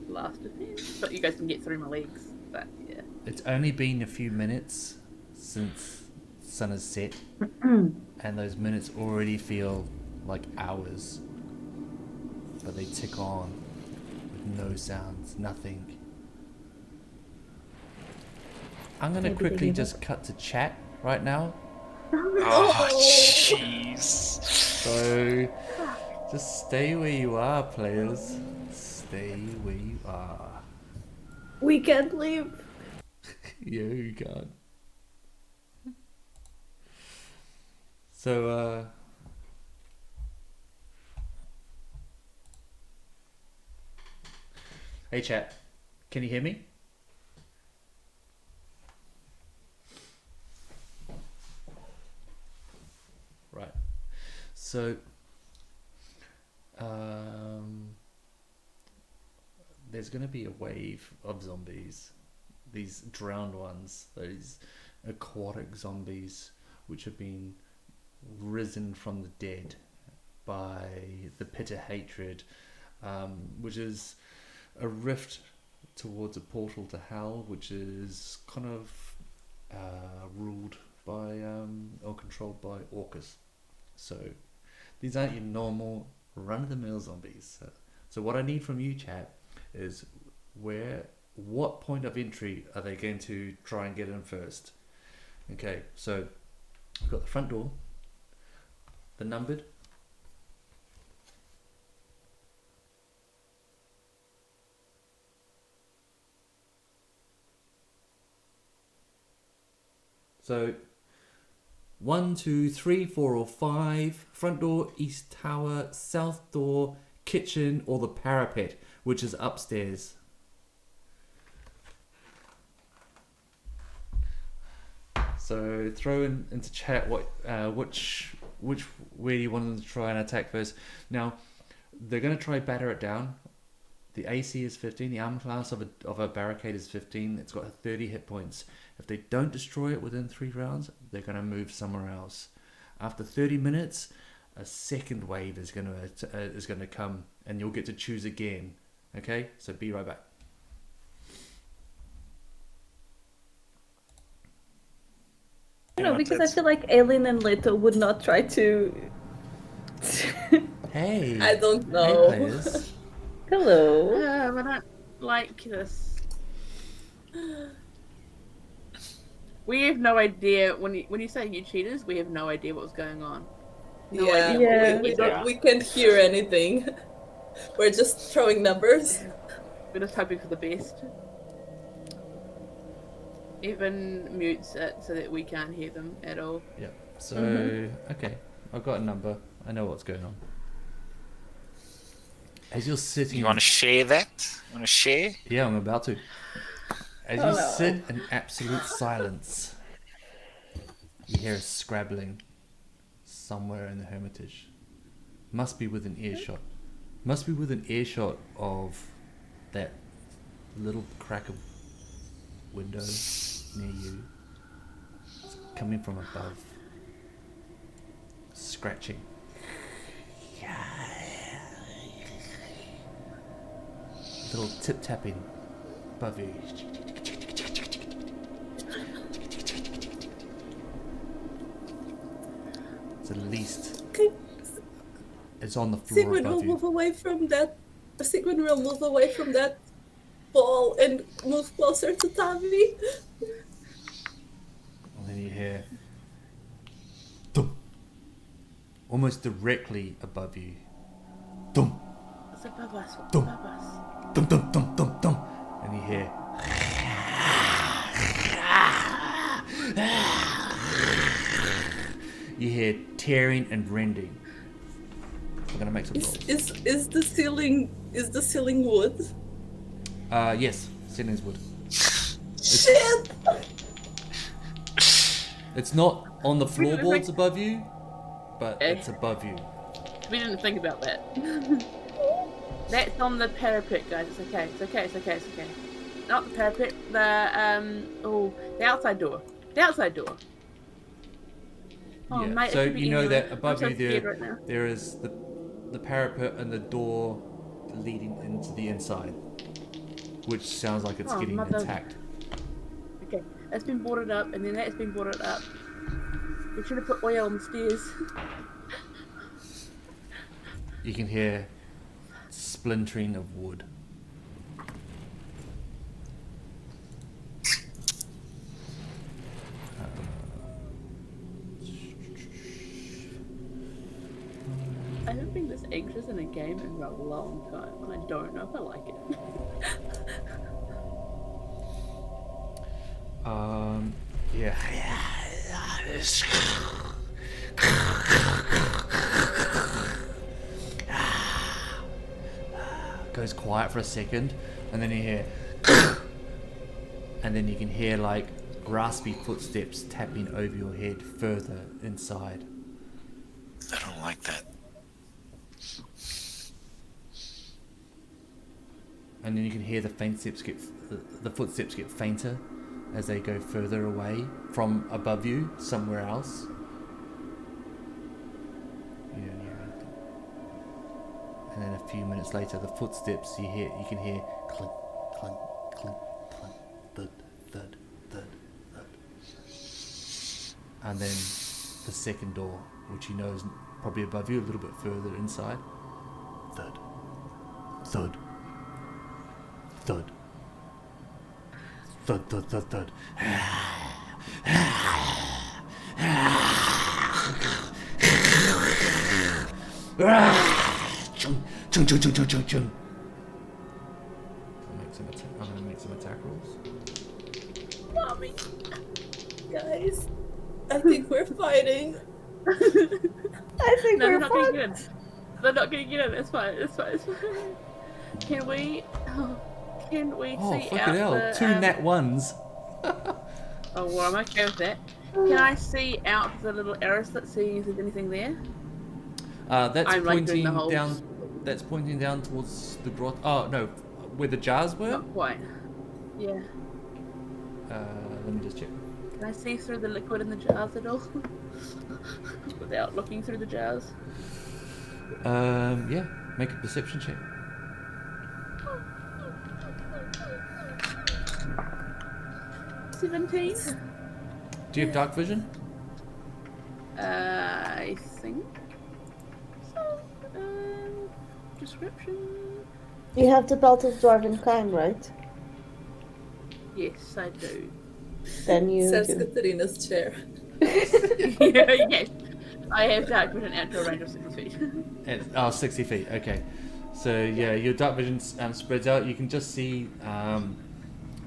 last defense. But you guys can get through my legs. But yeah. It's only been a few minutes since sun has set, and those minutes already feel like hours. But they tick on with no sounds, nothing. I'm gonna quickly just cut to chat right now. Oh, jeez. So, just stay where you are, players. Stay where you are. We can't leave. Yeah, you can't. So, hey chat, can you hear me? Right. So, there's going to be a wave of zombies. These drowned ones, those aquatic zombies, which have been risen from the dead by the pit of hatred, which is a rift towards a portal to hell, which is kind of ruled by or controlled by Orcus. So these aren't your normal run-of-the-mill zombies. So what I need from you, chat, is what point of entry are they going to try and get in first? Okay, so we've got the front door, the numbered. So 1, 2, 3, 4, or 5. Front door, east tower, south door, kitchen, or the parapet, which is upstairs. So throw into chat which where do you want them to try and attack first? Now, they're going to try batter it down. The AC is 15. The armor class of a barricade is 15. It's got 30 hit points. If they don't destroy it within 3 rounds, they're going to move somewhere else. After 30 minutes, a second wave is going to come, and you'll get to choose again. Okay, so be right back. No, because I feel like Aileen and Leto would not try to. Hey. I don't know. Hey, players. Hello. I don't like this. We have no idea when you say you cheaters. We have no idea what's going on. No Yeah, idea. Yeah. we can't hear anything. We're just throwing numbers. We're just hoping for the best. Even mutes it so that we can't hear them at all. Yeah. So okay, I've got a number. I know what's going on. As you're sitting, You want to share that? You want to share? yeah, I'm about to. As Oh, you no. sit in absolute silence, you hear a scrabbling somewhere in the Hermitage. Must be within earshot. Must be within earshot of that little crack of window near you. It's coming from above. Scratching. Little tip tapping above you. It's at least. Okay. It's on the floor Sigmund will above move you. away from that. Sigmund will move away from that ball and move closer to Tavi. And then you hear. Dum. Almost directly above you. Dum. It's above us. Dum. Above us. Dum dum dum dum dum. And you hear. You hear tearing and rending. We're gonna make some rolls. Is the ceiling wood? Yes, ceiling's wood. Shit! It's not on the floorboards above you, but it's above you. We didn't think about that. That's on the parapet, guys. It's okay. It's okay. It's okay. It's okay. Not the parapet. The outside door. The outside door. Oh, Yeah. mate, it So could be you know anywhere. that above I'm you so scared right now. there is the parapet and the door leading into the inside, which sounds like it's Oh, getting mother- attacked. Okay, that's been boarded up, and then that's been boarded up. We should have put oil on the stairs. You can hear splintering of wood. I haven't been this anxious in a game in a long time, and I don't know if I like it. Yeah. Goes quiet for a second, and then you hear, and then you can hear like raspy footsteps tapping over your head further inside. I don't like that. And then you can hear the footsteps get fainter as they go further away from above you, somewhere else. You don't hear anything. And then a few minutes later, the footsteps you can hear clink, clink, clink, clink, thud, thud, thud, thud. And then the second door, which you know is probably above you, a little bit further inside. Thud, thud, thud, thud, thud, thud, thud. Chung, chung, chung, chung, chung, chung, chung. I'm gonna make some attack rolls. Mommy. Guys, I think we're fighting. I think No, they're we're not getting fine. good. They're not getting good. It's fine. It's fine. It's fine. Can we? Can we Oh, see fucking out hell. the? 2 nat 1s. Oh, well, I'm okay with that. Can I see out the little arrow slit, see if there's anything there? That's I'm, like, doing pointing the whole- down. That's pointing down towards the grot. Oh no, where the jars were. Not quite. Yeah. Let me just check. Can I see through the liquid in the jars at all? Without looking through the jars. Yeah, make a perception check. 17. Do you have dark vision? I think so. Description. You have the belt of dwarven kind, right? Yes, I do. Then you Says do. Katarina's chair. Yeah, yes. I have dark vision out to a range of 60 feet. 60 feet. Okay. So yeah, your dark vision spreads out. You can just see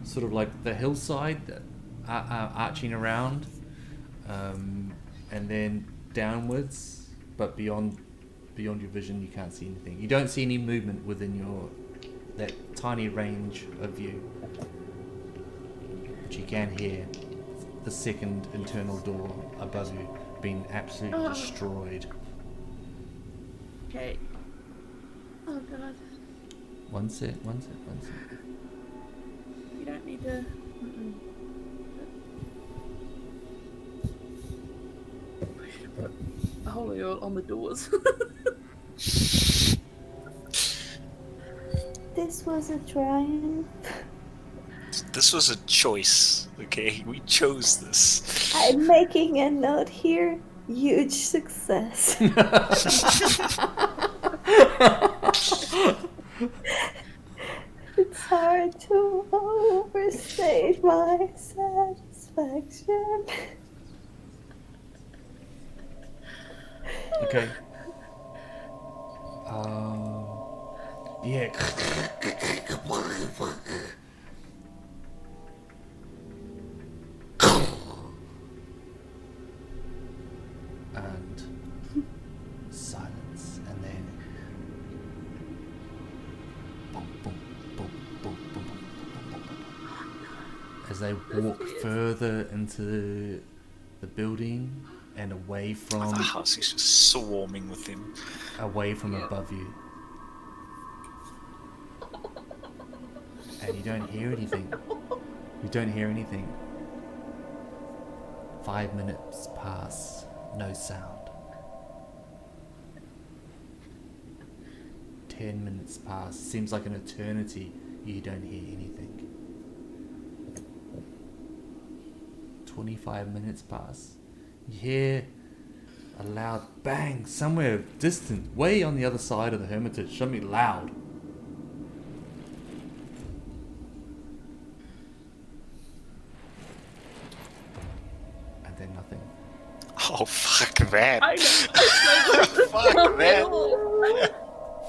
sort of like the hillside arching around, and then downwards. But beyond your vision, you can't see anything. You don't see any movement within that tiny range of view. But you can hear the second internal door above you being absolutely destroyed. Okay. Oh god. One sec. You don't need to. Mm-mm. We should put a holy oil on the doors. This was a triumph. This was a choice, okay? We chose this. I'm making a note here. Huge success. It's hard to overstate my satisfaction. Okay. Yeah. And silence, and then boom, boom, boom, boom, boom, boom, boom, boom, boom. As they walk further into the building and away from The house is just swarming with him. above you. And you don't hear anything. 5 minutes pass, no sound. 10 minutes pass, seems like an eternity, you don't hear anything. 25 minutes pass, you hear a loud bang somewhere distant, way on the other side of the hermitage, something loud. And then nothing. Oh, fuck that. I know. Fuck that.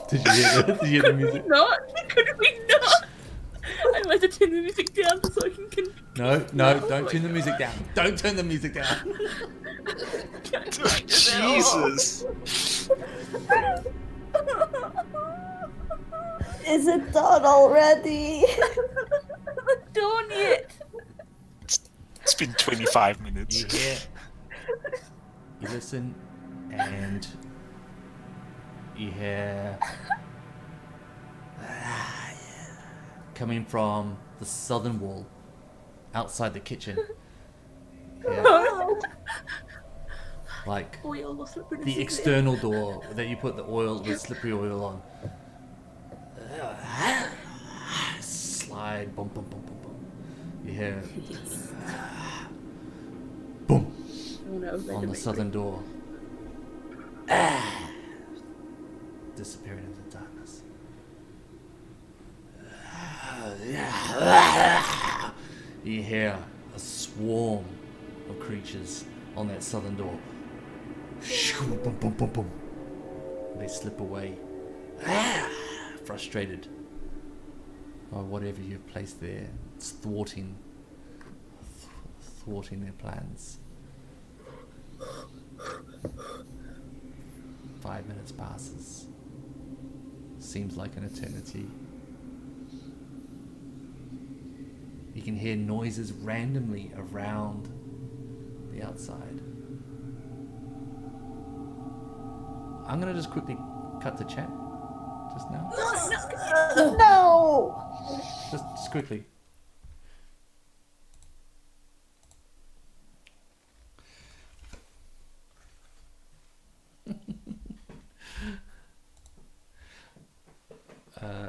Did you hear that? Did you hear the music? Not? Could we not? I must have turned the music down so I can. No, don't turn the music down. Don't turn the music down. Jesus. Is it done already? Not done yet. It's been 25 minutes. You hear, you listen, and you hear coming from the southern wall, outside the kitchen. Yeah. Like Oil or slippery the external door that you put the oil, the slippery oil on. Slide, boom, boom, boom, boom, boom. You hear boom Oh no, on the southern door. Disappearing into darkness. You hear a swarm of creatures on that southern door. Boom, boom, boom, boom. They slip away, frustrated by whatever you've placed there. It's thwarting their plans. 5 minutes passes. Seems like an eternity. You can hear noises randomly around the the outside. I'm gonna just quickly cut to chat just now. No! Just quickly.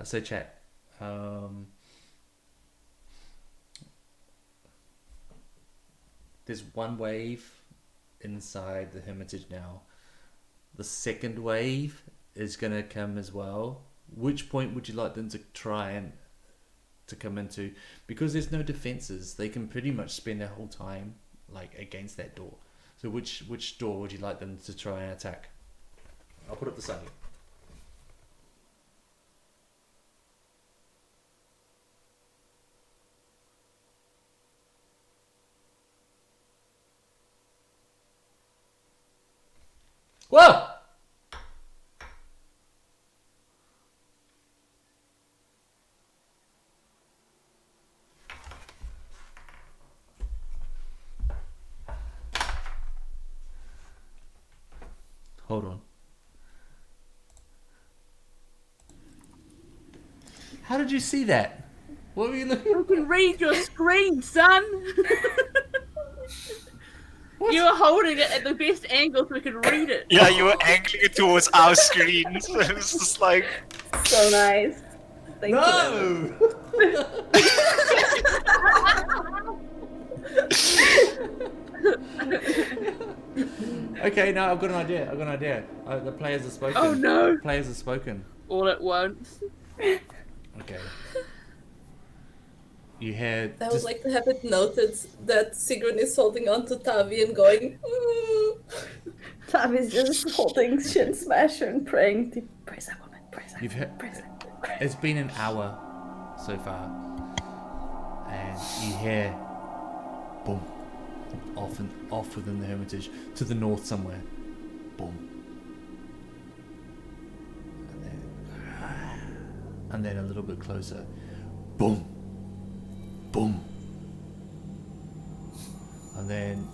So chat. There's one wave inside the hermitage now. The second wave is gonna come as well. Which point would you like them to try and to come into? Because there's no defenses, they can pretty much spend their whole time like against that door. So which door would you like them to try and attack? I'll put it beside you. Whoa! Hold on. How did you see that? What were you looking? I can read your screen, son. You were holding it at the best angle so we could read it. Yeah, you were angling it towards our screen. So it was just like, So nice. Thank you. Okay, no, I've got an idea. The players have spoken. Oh no! Players have spoken. All at once. Okay. You had. I would like to have it noted that Sigrun is holding on to Tavi and going, Tavi's just holding Shin Smasher and praying. Praise that woman, praise that You've woman, had. praise that. It's been an hour so far, and you hear, boom, off within the hermitage to the north somewhere, boom, and then a little bit closer, boom, boom, and then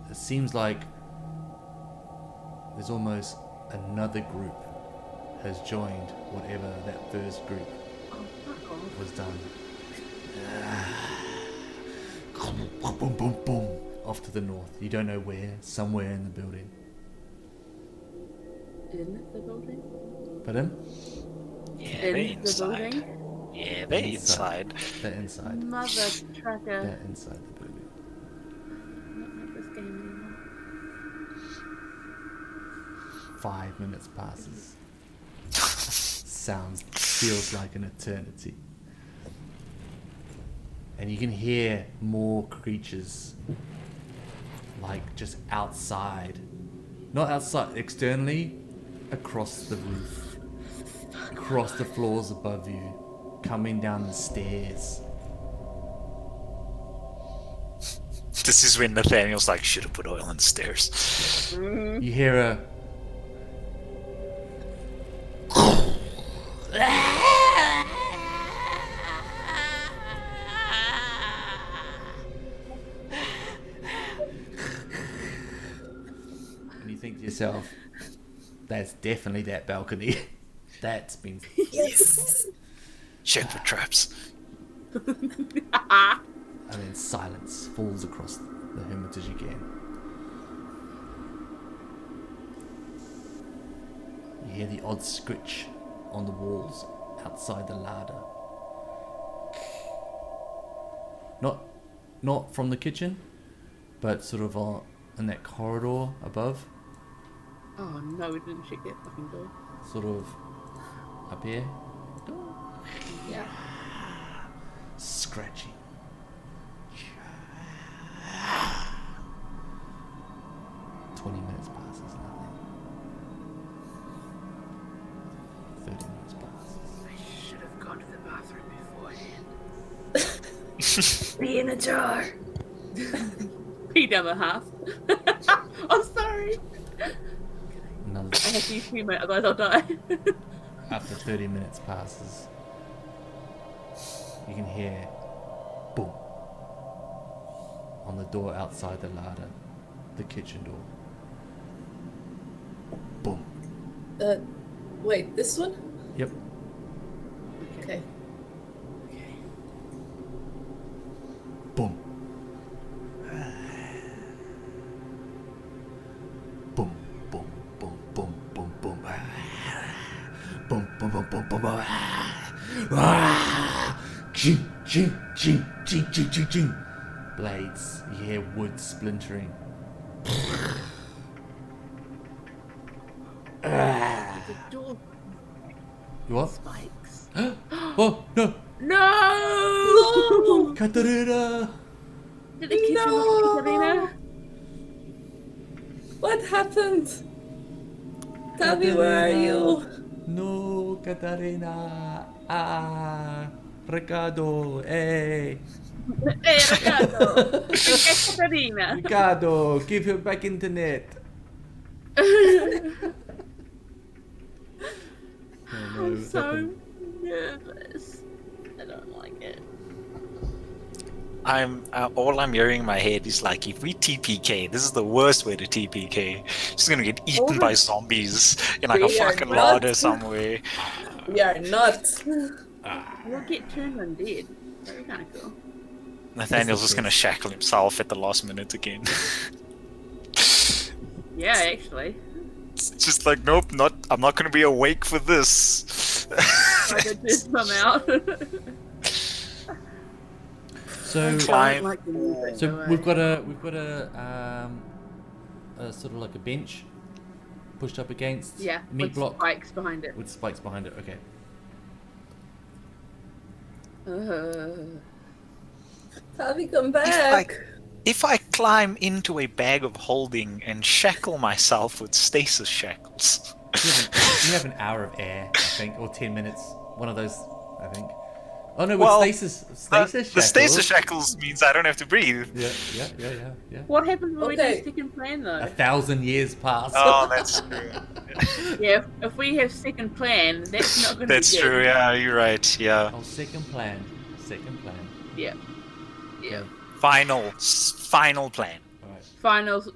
it seems like there's almost another group has joined whatever that first group was done. Boom, boom, boom, off to the north. You don't know where, somewhere in the building. In the building? Pardon? yeah, they're In the inside. building? Yeah, they're inside. They're inside. Mother trucker. They're inside the building. Not like this game anymore. 5 minutes passes. Feels like an eternity. And you can hear more creatures, like just outside. Not outside, externally, across the roof, across the floors above you, coming down the stairs. This is when Nathaniel's like, should have put oil on the stairs. You hear a and you think to yourself, that's definitely that balcony. That's been yes. Check for traps. and then silence falls across the hermitage again. You hear the odd scritch on the walls outside the larder. Not from the kitchen, but sort of in that corridor above, Oh no, we didn't check that fucking door. sort of up here, Yeah. scratching. 20 minutes passes, nothing. 30 minutes passes. I should have gone to the bathroom beforehand. Be in a jar. Pee down the half. I'm sorry. Another. I have to use cremate, otherwise I'll die. After 30 minutes passes, you can hear boom on the door outside the larder. the kitchen door. Boom. Wait, this one? Yep. Okay. Boom. Boom, boom, boom, boom, boom, boom. Boom, boom, boom, boom, boom, boom. Ching, ching, ching, ching, ching, ching, ching. Blades. You hear wood splintering. The door You what? spikes. Oh, no! No! Katarina! Did the kitchen look at Katarina? What happened? Tell me, where are you? No, Katarina! Ah! Ricardo! Hey! Ricardo! Katarina! Ricardo! Give her back internet! Oh, I'm so nervous. I don't like it. All I'm hearing in my head is like, if we TPK, this is the worst way to TPK. She's gonna get eaten by zombies in like a We are fucking not. larder somewhere. We are not. We'll get turned undead. That'd be kind of cool. Nathaniel's just gonna shackle himself at the last minute again. Yeah, actually. It's just like, nope, I'm not gonna be awake for this. I did just come out. So, Climb. Like the music, so do I? we've got a sort of like a bench pushed up against Yeah, meat with block spikes behind it. with spikes behind it. Okay. Tavi, come back. If I climb into a bag of holding and shackle myself with stasis shackles. You have an hour of air, I think, or 10 minutes. One of those, I think. Oh no, with Well, stasis shackles. The stasis shackles means I don't have to breathe. Yeah. What happens when we do Okay. second plan though? 1,000 years pass. Oh, that's true. Yeah, if we have second plan, that's not going to be That's good. true, yeah, you're right, yeah. Oh, second plan. Yeah. Yeah. Final plan. Alright, Finals.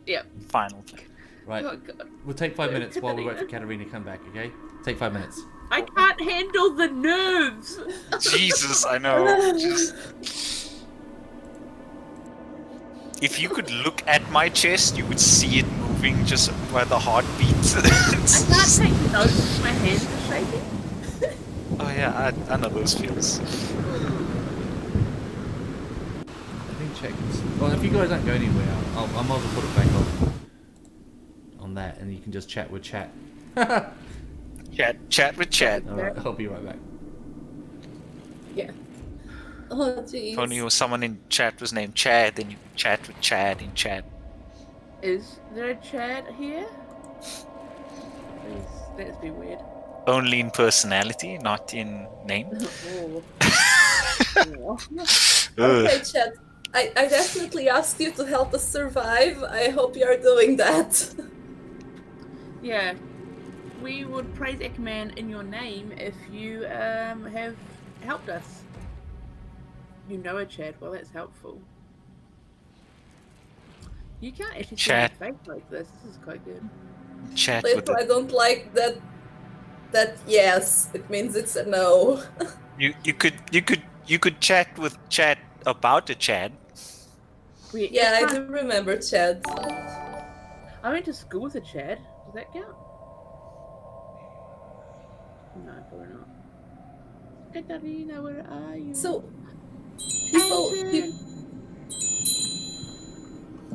Yeah. Final plan. right. Oh god. We'll take 5 minutes while we wait for Katarina to come back, okay? Take 5 minutes. I can't handle the nerves. Jesus, I know. Just... If you could look at my chest, you would see it moving just by the heartbeat. I can't take notes. My hands are shaking. Oh yeah, I know those feels. I think check. Well, if you guys don't go anywhere, I might as well put it back on that, and you can just chat with chat. Chat with chat. Alright, I'll be right back. Yeah. Oh, jeez. If only someone in chat was named Chad, then you could chat with Chad in chat. Is there a Chad here? Please, let's be weird. Only in personality, not in name. Oh. Okay, Chad. I definitely asked you to help us survive. I hope you are doing that. Yeah. We would praise Ekman in your name if you have helped us. You know a Chad, well that's helpful. You can't actually see my Chad. face like this. This is quite good. Chat with Little, I the, don't like that. That yes, it means it's a no. you could chat with Chad about a Chad. Wait, Yeah, I Ekman- do remember Chad. I went to school with a Chad. Does that count? No, probably not. Katarina, where are you? So, Adrian.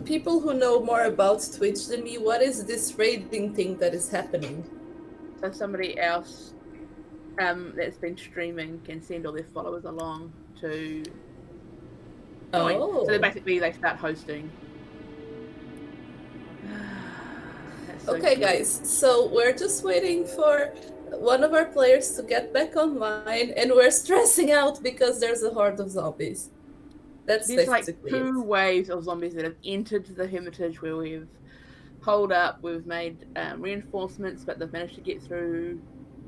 people who know more about Twitch than me, what is this raiding thing that is happening? So somebody else that's been streaming can send all their followers along to join. Oh. So they start hosting. That's so Okay, cute. guys, so we're just waiting for one of our players to get back online, and we're stressing out because there's a horde of zombies. That's There's like basically two it. waves of zombies that have entered the Hermitage where we've holed up, we've made reinforcements, but they've managed to get through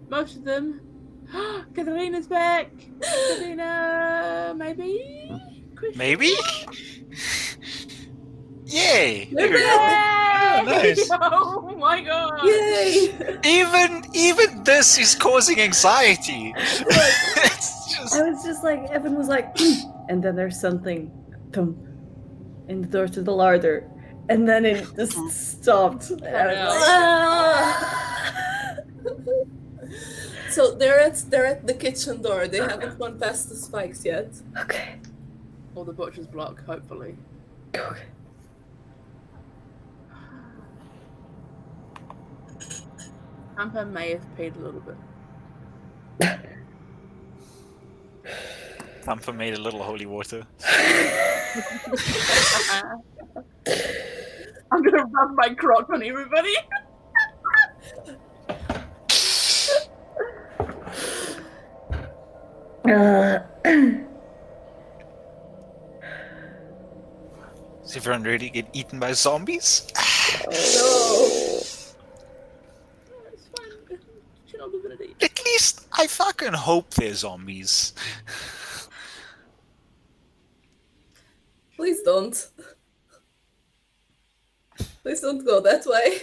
most of them. Katarina's back! Katarina, maybe? Question Maybe? mark? Yay! We're There we go. back! Nice. Oh my god! Yay! Even this is causing anxiety. It's just I was just like, Evan was like, and then there's something, thump, in the door to the larder, and then it just stopped. And I was like, Ah! So they're at the kitchen door. They haven't gone past the spikes yet. okay. Or the butcher's block, hopefully. Okay. Hamper may have paid a little bit. Tampa made a little holy water. I'm gonna rub my crock on everybody. Is everyone ready to get eaten by zombies? No. It's fine. Chernobyl gonna eat. At least I fucking hope they're zombies. Please don't. Please don't go that way.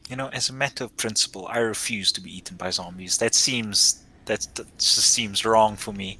You know, as a matter of principle, I refuse to be eaten by zombies. That just seems wrong for me.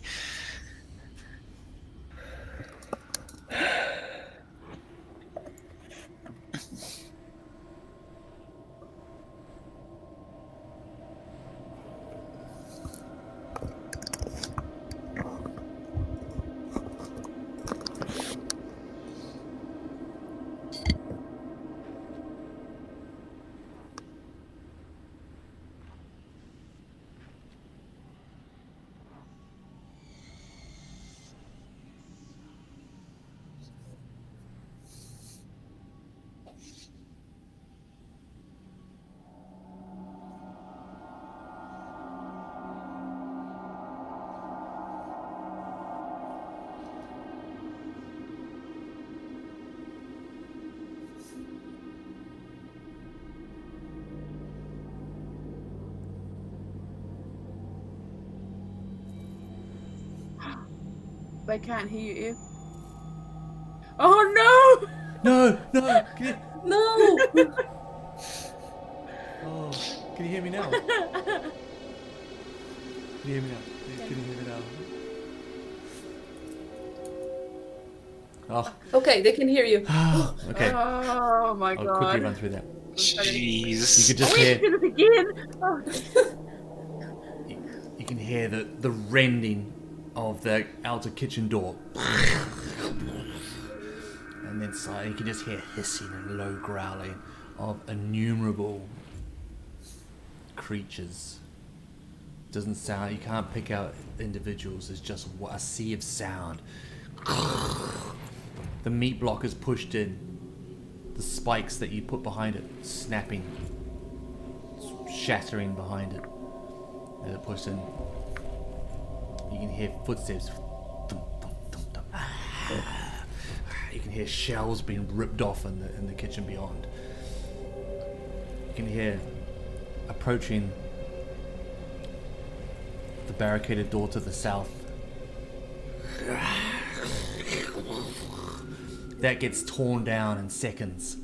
They can't hear you. Oh No, no. No! Oh, can you hear me now? no! Can you hear me now? Can you hear me now? Oh, Okay, they can hear you. okay. Oh my I'll god. quickly run through that. You Jeez. could just Oh, we hear. did it again! Oh. You can hear the rending of the outer kitchen door. And then you can just hear hissing and low growling of innumerable creatures. Doesn't sound, you can't pick out individuals, it's just a sea of sound. The meat block is pushed in. The spikes that you put behind it snapping, shattering behind it. As it pushed in, you can hear footsteps. Thump, thump, thump, thump. You can hear shells being ripped off in the kitchen beyond. You can hear approaching the barricaded door to the south. That gets torn down in seconds,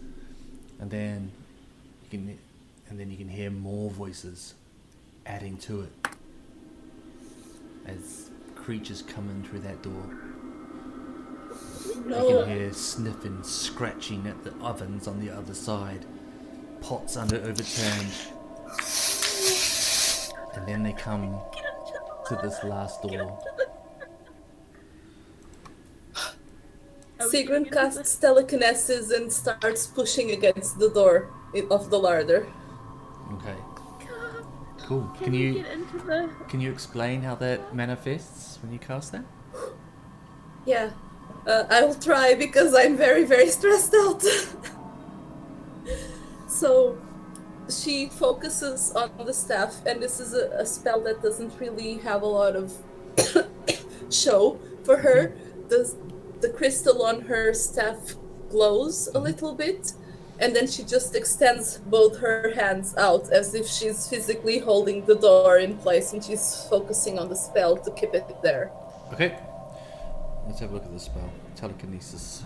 and then you can hear more voices adding to it as creatures come in through that door. You No. can hear sniffing, scratching at the ovens on the other side, pots overturned, and then they come to this last door. Sigrun casts telekinesis and starts pushing against the door of the larder. Okay. Cool. Can you get into the... Can you explain how that manifests when you cast that? Yeah, I will try because I'm very, very stressed out. So, she focuses on the staff, and this is a spell that doesn't really have a lot of show for her. The crystal on her staff glows a little bit, and then she just extends both her hands out as if she's physically holding the door in place, and she's focusing on the spell to keep it there. Okay. Let's have a look at the spell. Telekinesis.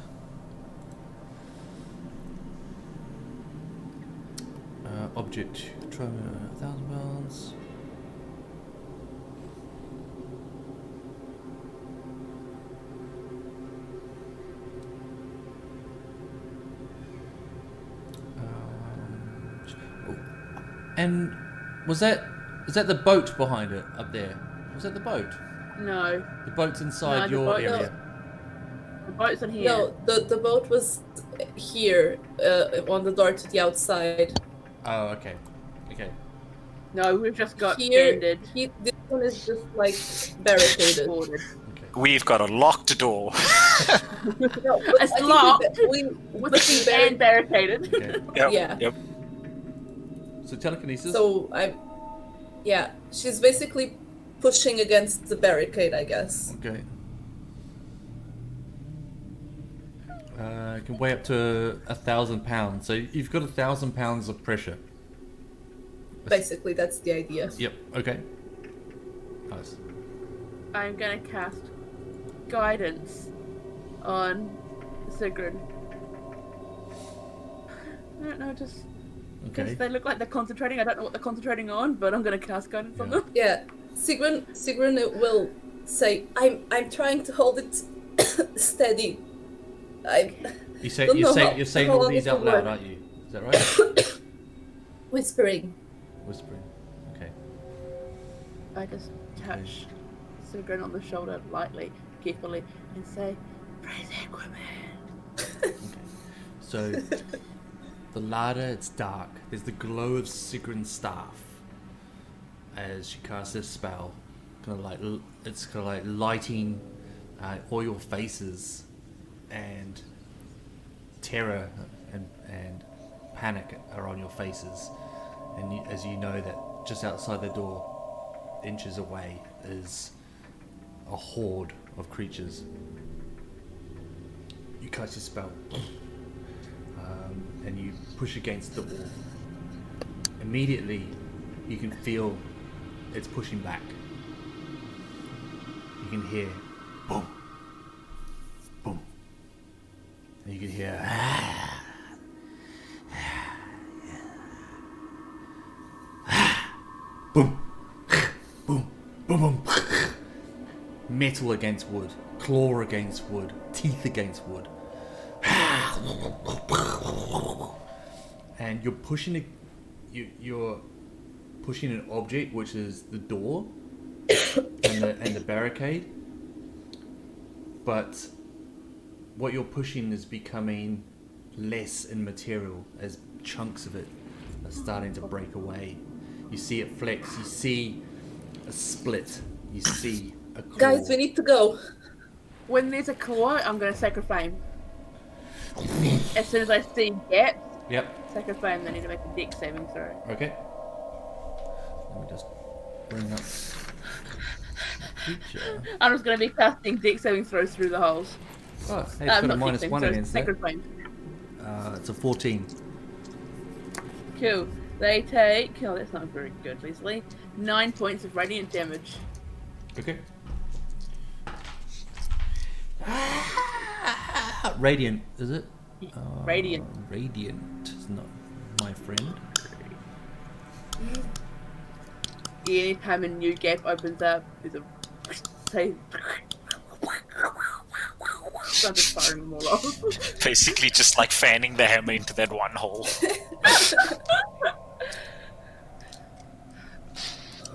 Object. Try 1,000 pounds. And is that the boat behind it up there? Was that the boat? No. The boat's inside No, the your boat- area. The boat's in here. No, the boat was here on the door to the outside. Oh, okay. Okay. No, we've just got Here, ended. this one is just like barricaded. Boarded. Okay. We've got a locked door. No, but It's I think locked. With With the and barricaded. Okay. Yep. Yeah. Yep. So telekinesis. So she's basically pushing against the barricade, I guess. Okay. It can weigh up to 1,000 pounds. So you've got 1,000 pounds of pressure. Basically, that's the idea. Yep. Okay. Nice. I'm gonna cast guidance on Sigrid. I don't know, just because Okay. they look like they're concentrating. I don't know what they're concentrating on, but I'm gonna cast guidance on Yeah. them. Yeah, Sigrun will say, "I'm trying to hold it steady." You say Don't know you're saying how all long these this out will loud, work. aren't you? Is that right? Whispering. Whispering. Okay. I just touch Sigrid on the shoulder lightly, carefully, and say, "Praise Aquaman." Okay. So the larder, it's dark. There's the glow of Sigrun's staff as she casts this spell. It's kind of like lighting all your faces, and terror and panic are on your faces. And as you know that just outside the door, inches away, is a horde of creatures. You cast your spell, and you push against the wall. Immediately, you can feel it's pushing back. You can hear boom, boom, and you can hear boom, boom, boom, boom. Metal against wood, claw against wood, teeth against wood. And you're pushing you're pushing an object, which is the door and the barricade. But what you're pushing is becoming less in material as chunks of it are starting to break away. You see it flex. You see a split. You see a claw. Guys, we need to go. When there's a claw, I'm gonna sacred flame. As soon as I see gaps, Yep. sacred flame, they need to make a dex saving throw. Okay. Let me just bring up creature. I'm just gonna be casting dex saving throws through the holes. Oh, hey, it's got a not minus dex one saving against throws, that. sacred flame. It's a 14. Cool. They take. Oh, that's not very good, Leslie. 9 points of radiant damage. Okay. Radiant, is it? Radiant. Radiant is not my friend. Anytime a new gap opens up, there's a say. I'm just firing them all off. Basically, just like fanning the hammer into that one hole.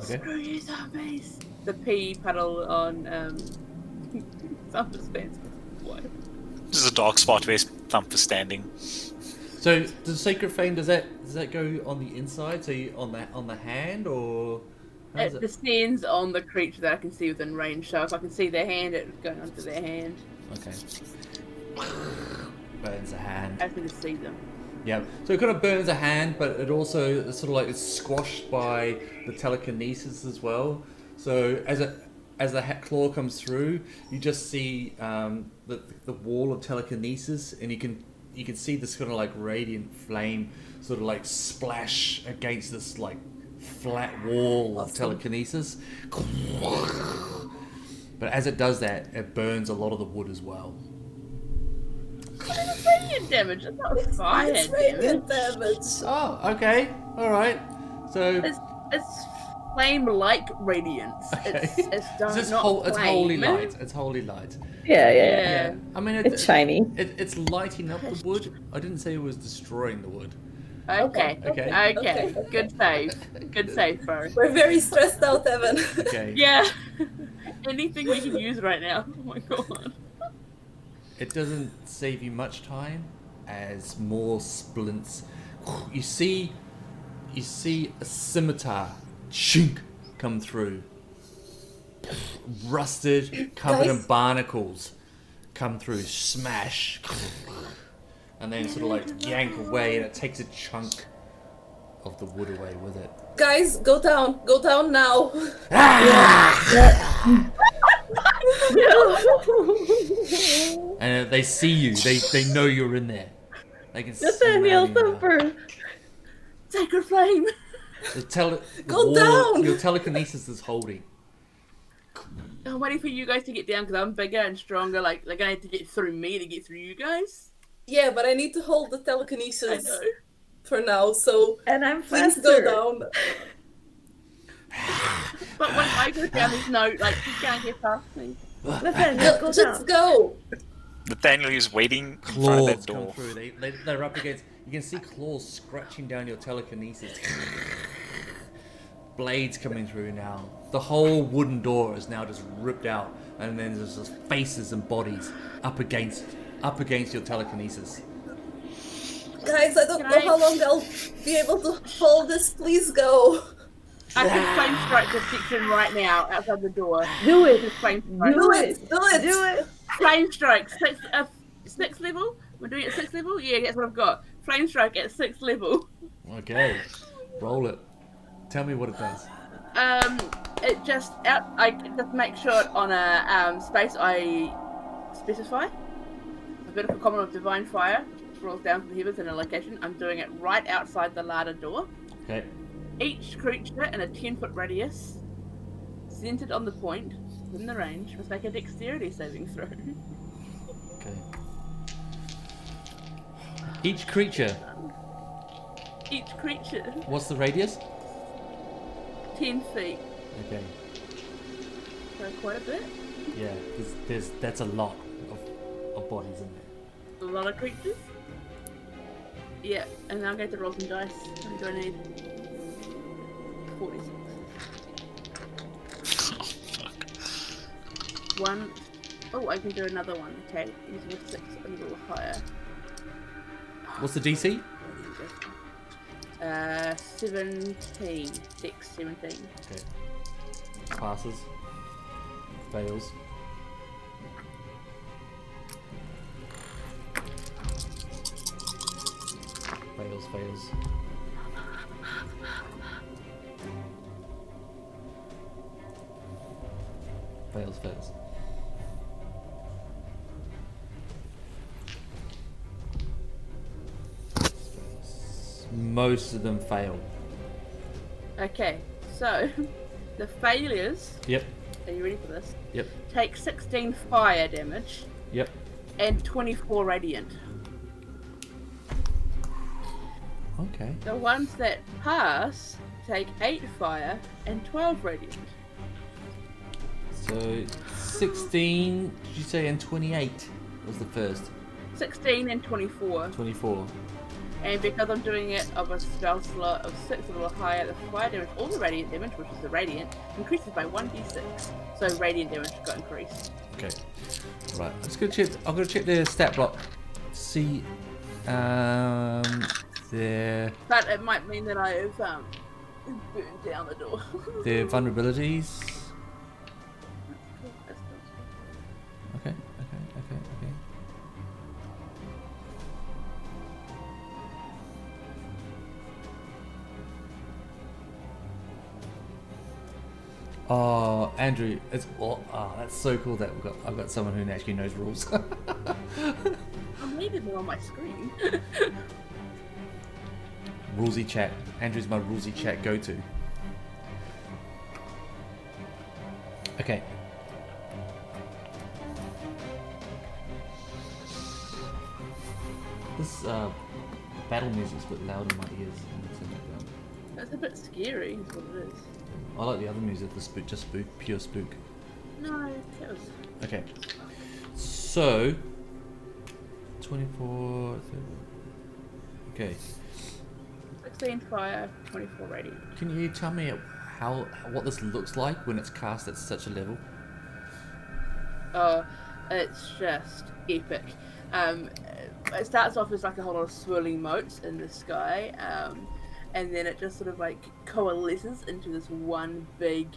Okay. Screw you, zombies. The pee puddle on Thumper's fence. What? This is a dark spot where Thumper's standing. So does Sacred Flame, does that go on the inside? So you on the hand, or how does It descends on the creature that I can see within range. So if I can see their hand, it's going onto their hand. Okay. Burns a hand. I can just see them. Yeah. So it kind of burns a hand, but it also it's sort of like it's squashed by the telekinesis as well. So as the claw comes through, you just see the wall of telekinesis, and you can see this kind of like radiant flame sort of like splash against this like flat wall of telekinesis. But as it does that, it burns a lot of the wood as well. It's radiant damage. It's not fire It's damage. radiant damage. Oh, okay. All right. So It's flame-like radiance. okay. It's not It's flame. holy light. It's holy light. Yeah. Yeah. I mean, It's shiny. It's lighting up the wood. I didn't say it was destroying the wood. Okay. Okay. Good save. Good save, bro. We're very stressed out, Evan. Okay. Yeah. Anything we can use right now. Oh my god. It doesn't save you much time as more splints. You see a scimitar chink come through. Rusted, covered in Guys? barnacles come through, smash. And then sort of like yank away, and it takes a chunk of the wood away with it. Guys, go down. Go down now. And they see you. They know you're in there. They can see Nathaniel you now. Thumper. Sacred flame. Go down! Your telekinesis is holding. I'm waiting for you guys to get down because I'm bigger and stronger. Like they're gonna have to get through me to get through you guys. Yeah, but I need to hold the I telekinesis know. for now, so And I'm please faster. go down. But when I go down, there's no like you can't get past me. Nathaniel, go Just down. go. Nathaniel is waiting in front of that Claws come door. through. They're up against. You can see claws scratching down your telekinesis. Blades coming through now. The whole wooden door is now just ripped out, and then there's just faces and bodies up against your telekinesis. Guys, I don't know how long I'll be able to hold this. Please go. I can flame strike this section right now outside the door. Do it. Just flame strike. Do it. Do it. Do it. Flame strike. Sixth level. We're doing it at 6th level. Yeah, that's what I've got. Flame strike at 6th level. Okay, roll it. Tell me what it does. It just I just make sure on a space I specify. A vertical column of divine fire rolls down from the heavens in a location. I'm doing it right outside the larder door. Okay. Each creature in a 10-foot radius, centered on the point within the range, must make a dexterity saving throw. Okay. Each creature. Each creature, What's the radius? 10 feet. Okay. So quite a bit. Yeah. That's a lot of bodies in there. A lot of creatures. Yeah, and now I'm going to roll some dice. How many do I need? 46. One. Oh, I can do another one. Okay, using a 6 a little higher. What's the DC? 17. 6, 17. Okay. Passes. Fails. Fails. Fails. Most of them fail. Okay, so the failures. Yep. Are you ready for this? Yep. Take 16 fire damage Yep. and 24 radiant. Okay. The ones that pass take 8 fire and 12 radiant. So 16, did you say, and 28 was the first? 16 and 24. 24. And because I'm doing it of a spell slot of 6 a little higher, the fire damage, all the radiant damage, which is the radiant, increases by 1d6. So radiant damage got increased. Okay. Right. I'm gonna check the stat block. See, their But it might mean that I've burned down the door. vulnerabilities. That's cool. Okay. Oh, Andrew, that's so cool that I've got someone who actually knows rules. I'm leaving them on my screen. Rulesy chat. Andrew's my rulesy chat go-to. Okay. This battle music's a bit loud in my ears. I'm gonna turn that down. That's a bit scary, is what it is. I like the other music, the spook, just spook, pure spook. No, that was... Okay. So 24. Okay. 16 fire, 24 radiant. Can you tell me what this looks like when it's cast at such a level? Oh, it's just epic. It starts off as like a whole lot of swirling motes in the sky, and then it just sort of like coalesces into this one big,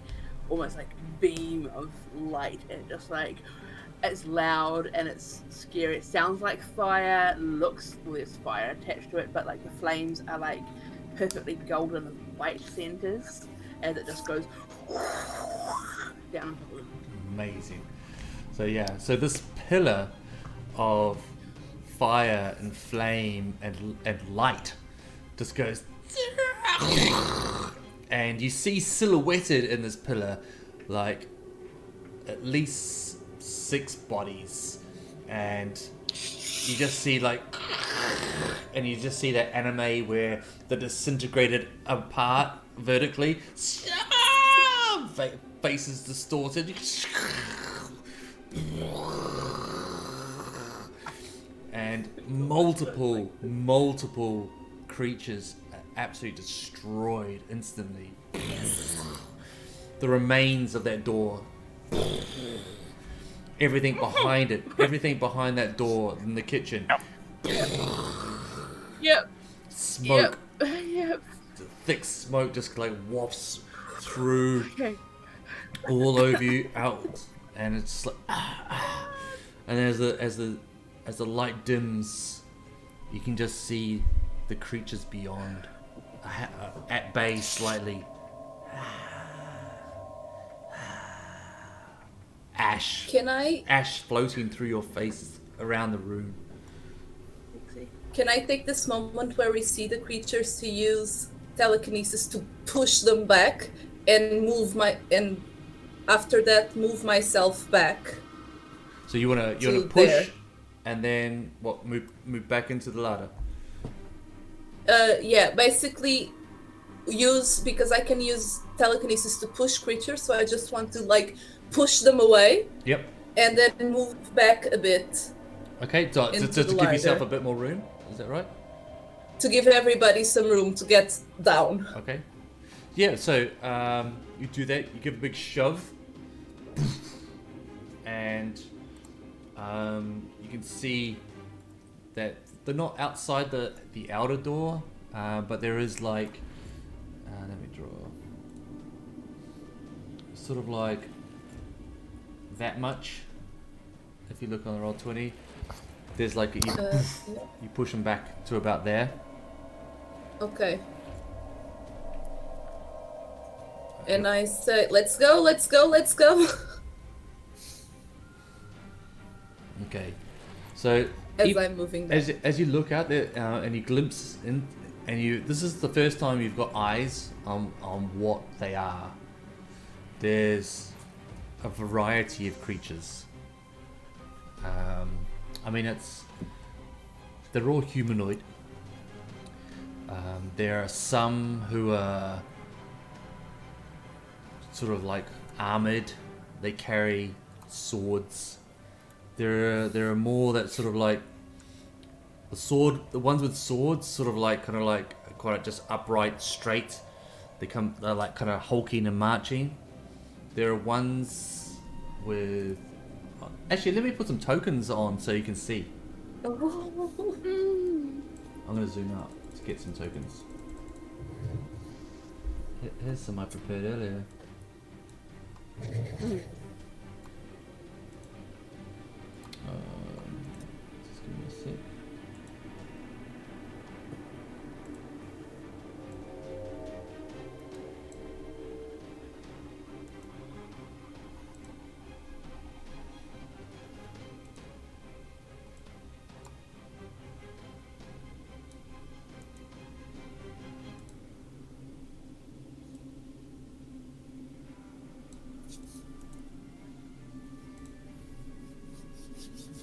almost like beam of light, and just like it's loud and it's scary. It sounds like fire, there's fire attached to it, but like the flames are like perfectly golden white centers as it just goes down. Amazing. So yeah, so this pillar of fire and flame and light just goes, and you see silhouetted in this pillar like at least 6 bodies, and you just see like, and you just see that anime where they're disintegrated apart vertically, faces distorted, and multiple creatures are absolutely destroyed instantly. The remains of that door, everything behind it, everything behind that door in the kitchen. Yep. Smoke, Yep. thick smoke just like wafts through Okay. all over you, out, and it's like, and as the light dims, you can just see the creatures beyond, at bay slightly. Ash floating through your face around the room. Can I take this moment where we see the creatures to use telekinesis to push them back and after that move myself back? So you wanna push there. and then what? Move back into the ladder. Yeah, basically because I can use telekinesis to push creatures, so I just want to like push them away. Yep. And then move back a bit. Okay, so to give yourself a bit more room, is that right? To give everybody some room to get down. Okay. Yeah, so you do that, you give a big shove, and you can see that they're not outside the outer door, but there is like, let me draw, sort of like that much. If you look on the Roll20, there's like you push them back to about there. Okay. And I say, let's go, let's go, let's go. Okay. So I'm moving back. as you look out there and you glimpse in, and this is the first time you've got eyes on what they are. There's a variety of creatures. I mean, they're all humanoid. There are some who are sort of like armored. They carry swords. There are more that sort of like the ones with swords, sort of like kind of like quite just upright, straight. They're like kind of hulking and marching. There are ones with. Actually, let me put some tokens on so you can see. I'm gonna zoom out to get some tokens. Here's some I prepared earlier. Just give me a sec.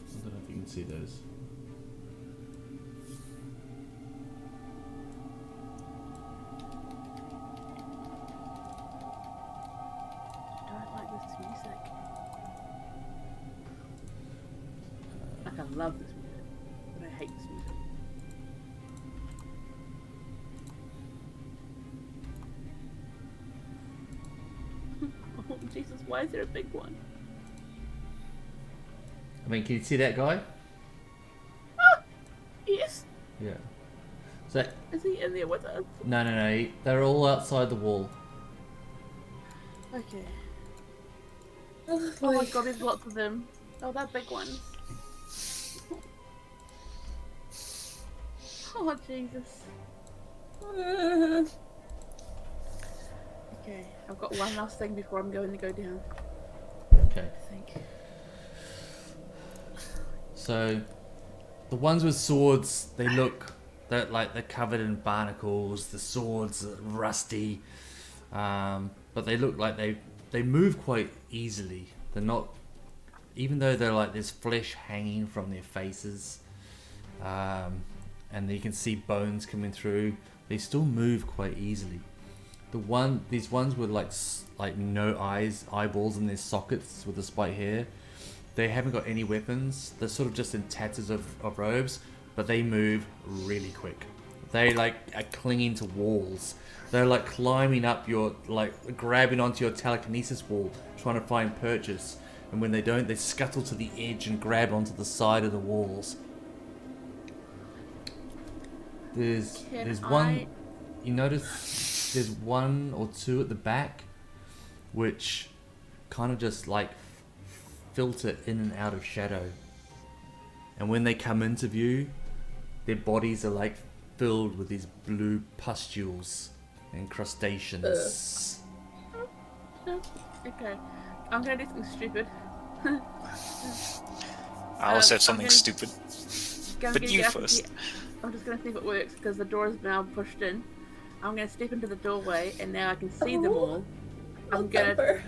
I don't know if you can see those. love this music, but I hate this music. Oh Jesus, why is there a big one? I mean, can you see that guy? Yes. Yeah. So Is he in there with us? no. They're all outside the wall. Okay. Oh, Oh my boy. god, there's lots of them. Oh, they're big ones. Oh Jesus. Okay, I've got one last thing before I'm going to go down. Okay. I think. So the ones with swords, they're covered in barnacles. The swords are rusty, but they look like they move quite easily. They're not, even though they're like there's flesh hanging from their faces, and you can see bones coming through. They still move quite easily. These ones with like no eyeballs in their sockets with the spiked hair. They haven't got any weapons. They're sort of just in tatters of robes, but they move really quick. They like are clinging to walls. They're like climbing up grabbing onto your telekinesis wall, trying to find purchase. And when they don't, they scuttle to the edge and grab onto the side of the walls. There's one. You notice there's one or two at the back, which kind of just like filter in and out of shadow. And when they come into view, their bodies are like filled with these blue pustules and crustaceans. Okay, I'm gonna do something stupid. I also have I'm something gonna- stupid. But get you out first. here. I'm just gonna see if it works because the door is now pushed in. I'm gonna step into the doorway and now I can see them all. I'm gonna November.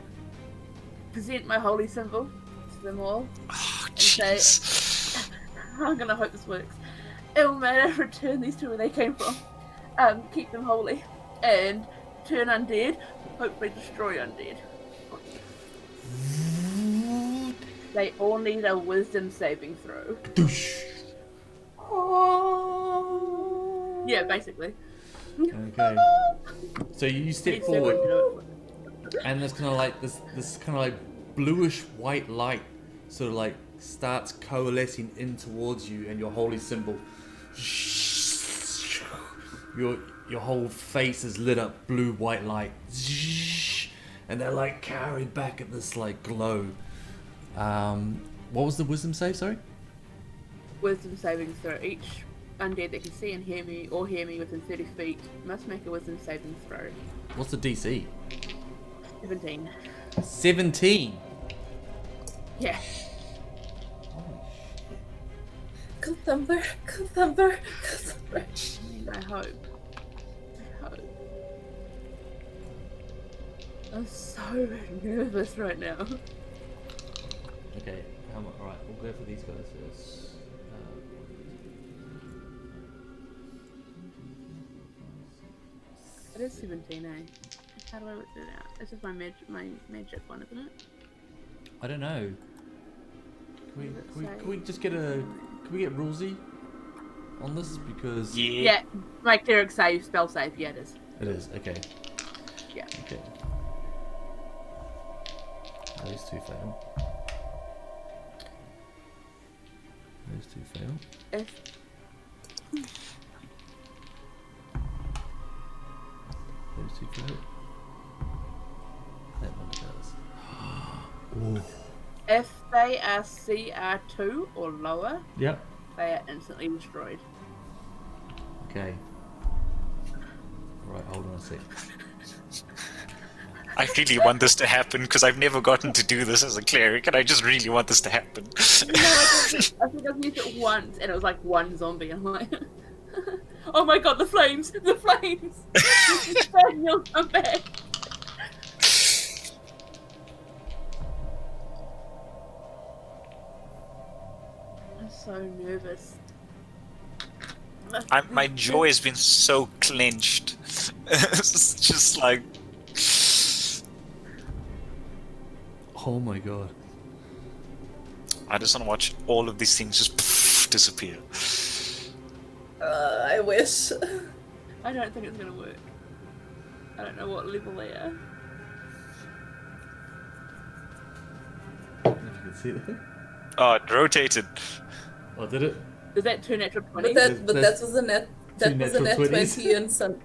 present my holy symbol to them all. Oh, say- jeez. I'm gonna hope this works. Oh man, return these to where they came from. Keep them holy. And turn undead. Hopefully destroy undead. They all need a wisdom saving throw. Yeah, basically. Okay. So you step Need someone forward, to do it. and there's kind of like this kind of like bluish white light sort of like starts coalescing in towards you and your holy symbol. Your whole face is lit up blue white light, and they're like carried back at this like glow. What was the wisdom save? Sorry. Wisdom saving throw. Each undead that can see and hear me or hear me within 30 feet must make a wisdom saving throw. What's the DC? 17. 17. Yeah. November. November. November. I mean, I hope. I'm so nervous right now. Okay. All right. We'll go for these guys first. It is 17, eh? How do I work it out? It's just my magic one, isn't it? I don't know. What does it say? Can we just get Rulesy on this because Yeah. Yeah, my cleric save, spell save. Yeah, it is. it is okay. Yeah. Okay. Those two fail. Those two fail. If Those two fail. That one does. If they are CR2 or lower, Yep. they are instantly destroyed. Okay. Right. Hold on a sec. I really want this to happen because I've never gotten to do this as a cleric, and I just really want this to happen. No, I think I've used it once, and it was like one zombie. I'm like, oh my god, the flames! The flames! Daniel, come back! I'm so nervous. My jaw has been so clenched. It's just like, Oh my god. I just want to watch all of these things just wolf disappear. I wish. I don't think it's gonna work. I don't know what level they are. If you can see that. Oh, it rotated. Oh, did it? Is that 2 natural 20s? But that was a net. That was a natural net 20s. 20 and some.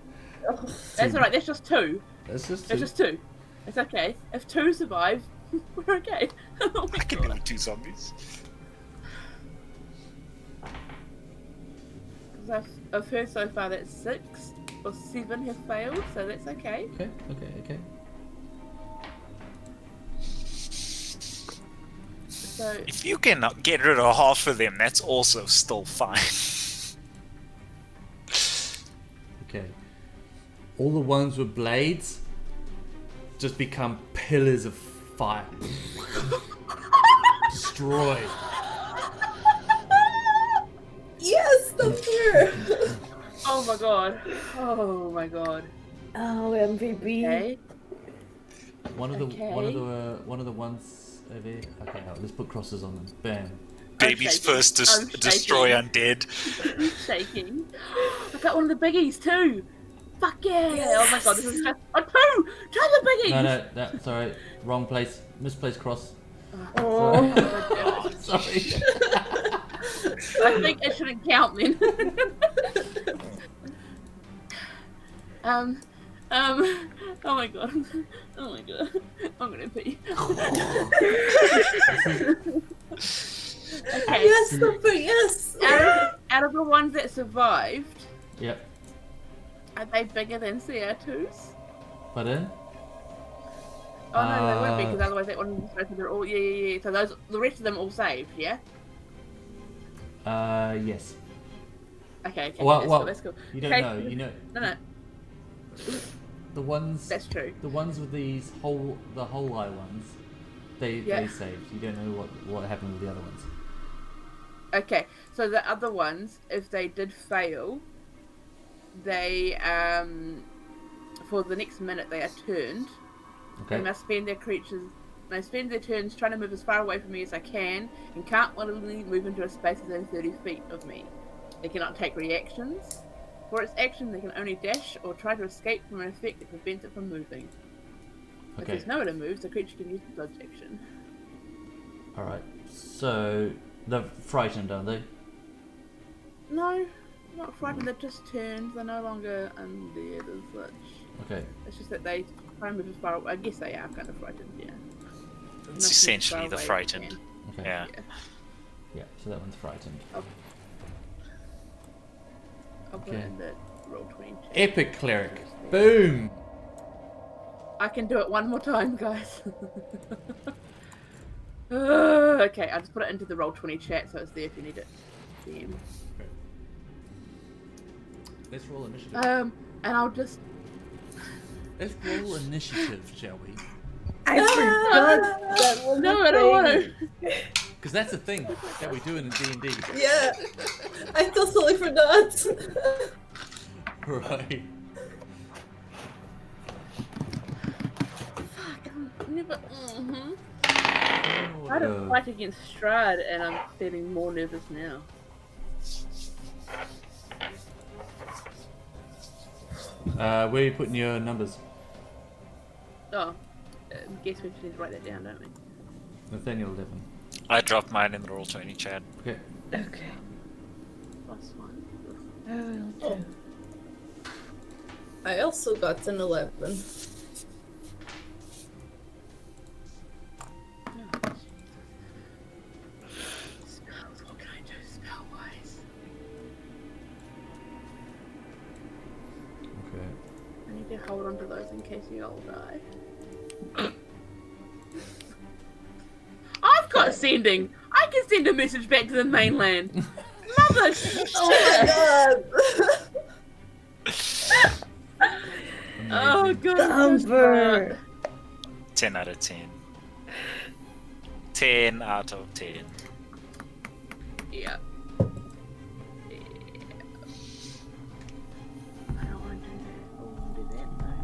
Oh. That's alright, that's just 2. That's just That's just 2. It's okay. If 2 survive, we're okay. Oh my I can God. do 2 zombies. I've heard so far that 6 or 7 have failed, so that's okay. Okay. So If you can get rid of half of them, that's also still fine. Okay. All the ones with blades just become pillars of fire. Destroyed. Yes, Thunder! oh my god. Oh my god. Oh, MVP. Okay. One of the Okay. one of the ones over here. Okay, let's put crosses on them. Bam. Baby's shaking. first I'm destroy shaking. undead. I'm shaking. I got one of the biggies too. Fuck yeah! Yes. Oh my god, this is just a 2! Try the biggies! No, sorry. Wrong place. Misplaced cross. Oh. Sorry. I think it shouldn't count then. Oh my god. Oh my god. I'm gonna pee. Okay. Yes, Thunder, yes! Out of the ones that survived, Yep. are they bigger than CR2s? Pardon? Oh no, they wouldn't be, because otherwise that one they're all yeah. So the rest of them all saved, yeah? Yes. Okay, Well, that's cool. You don't Okay. know. You know No. the ones. That's true. The ones with the whole eye ones. They saved. You don't know what happened with the other ones. Okay, so the other ones, if they did fail, they for the next minute they are turned. Okay. They must spend their turns trying to move as far away from me as I can, and can't willingly move into a space within 30 feet of me. They cannot take reactions. For its action, they can only dash or try to escape from an effect that prevents it from moving. If Okay. there's nowhere to move, the creature can use the dodge action. All right. So they're frightened, aren't they? No, not frightened. They're just turned. They're no longer undead as such. Okay. It's just that they try and move as far away. I guess they are kind of frightened, yeah. It's Enough to essentially move the as far away as they frightened. Okay. Yeah. can. Yeah. So that one's frightened. I'll put Okay. in the roll 20 check. Epic cleric. Boom. I can do it one more time, guys. Okay, I'll just put it into the roll 20 chat so it's there if you need it. DM. Let's roll initiative. And I'll just. Let's roll initiative, shall we? I forgot that was No, a I don't want thing. to. Because that's a thing that we do in D&D. Yeah, I totally forgot. Right. Fuck, I'm never. Oh, I had a fight against Strahd and I'm feeling more nervous now. where are you putting your numbers? Oh, guess we should write that down, don't we? Nathaniel 11. I dropped mine in the roll 20 chat. Okay. Okay. +1. Oh. I also got an 11. Spells, what can I do spell-wise? Okay. I need to hold on to those in case you all die. I've got sending! I can send a message back to the mainland! Mother Oh my god! Oh god! Thumper. 10 out of 10. 10 out of 10. Yeah. I don't want to do that. I want to do that though.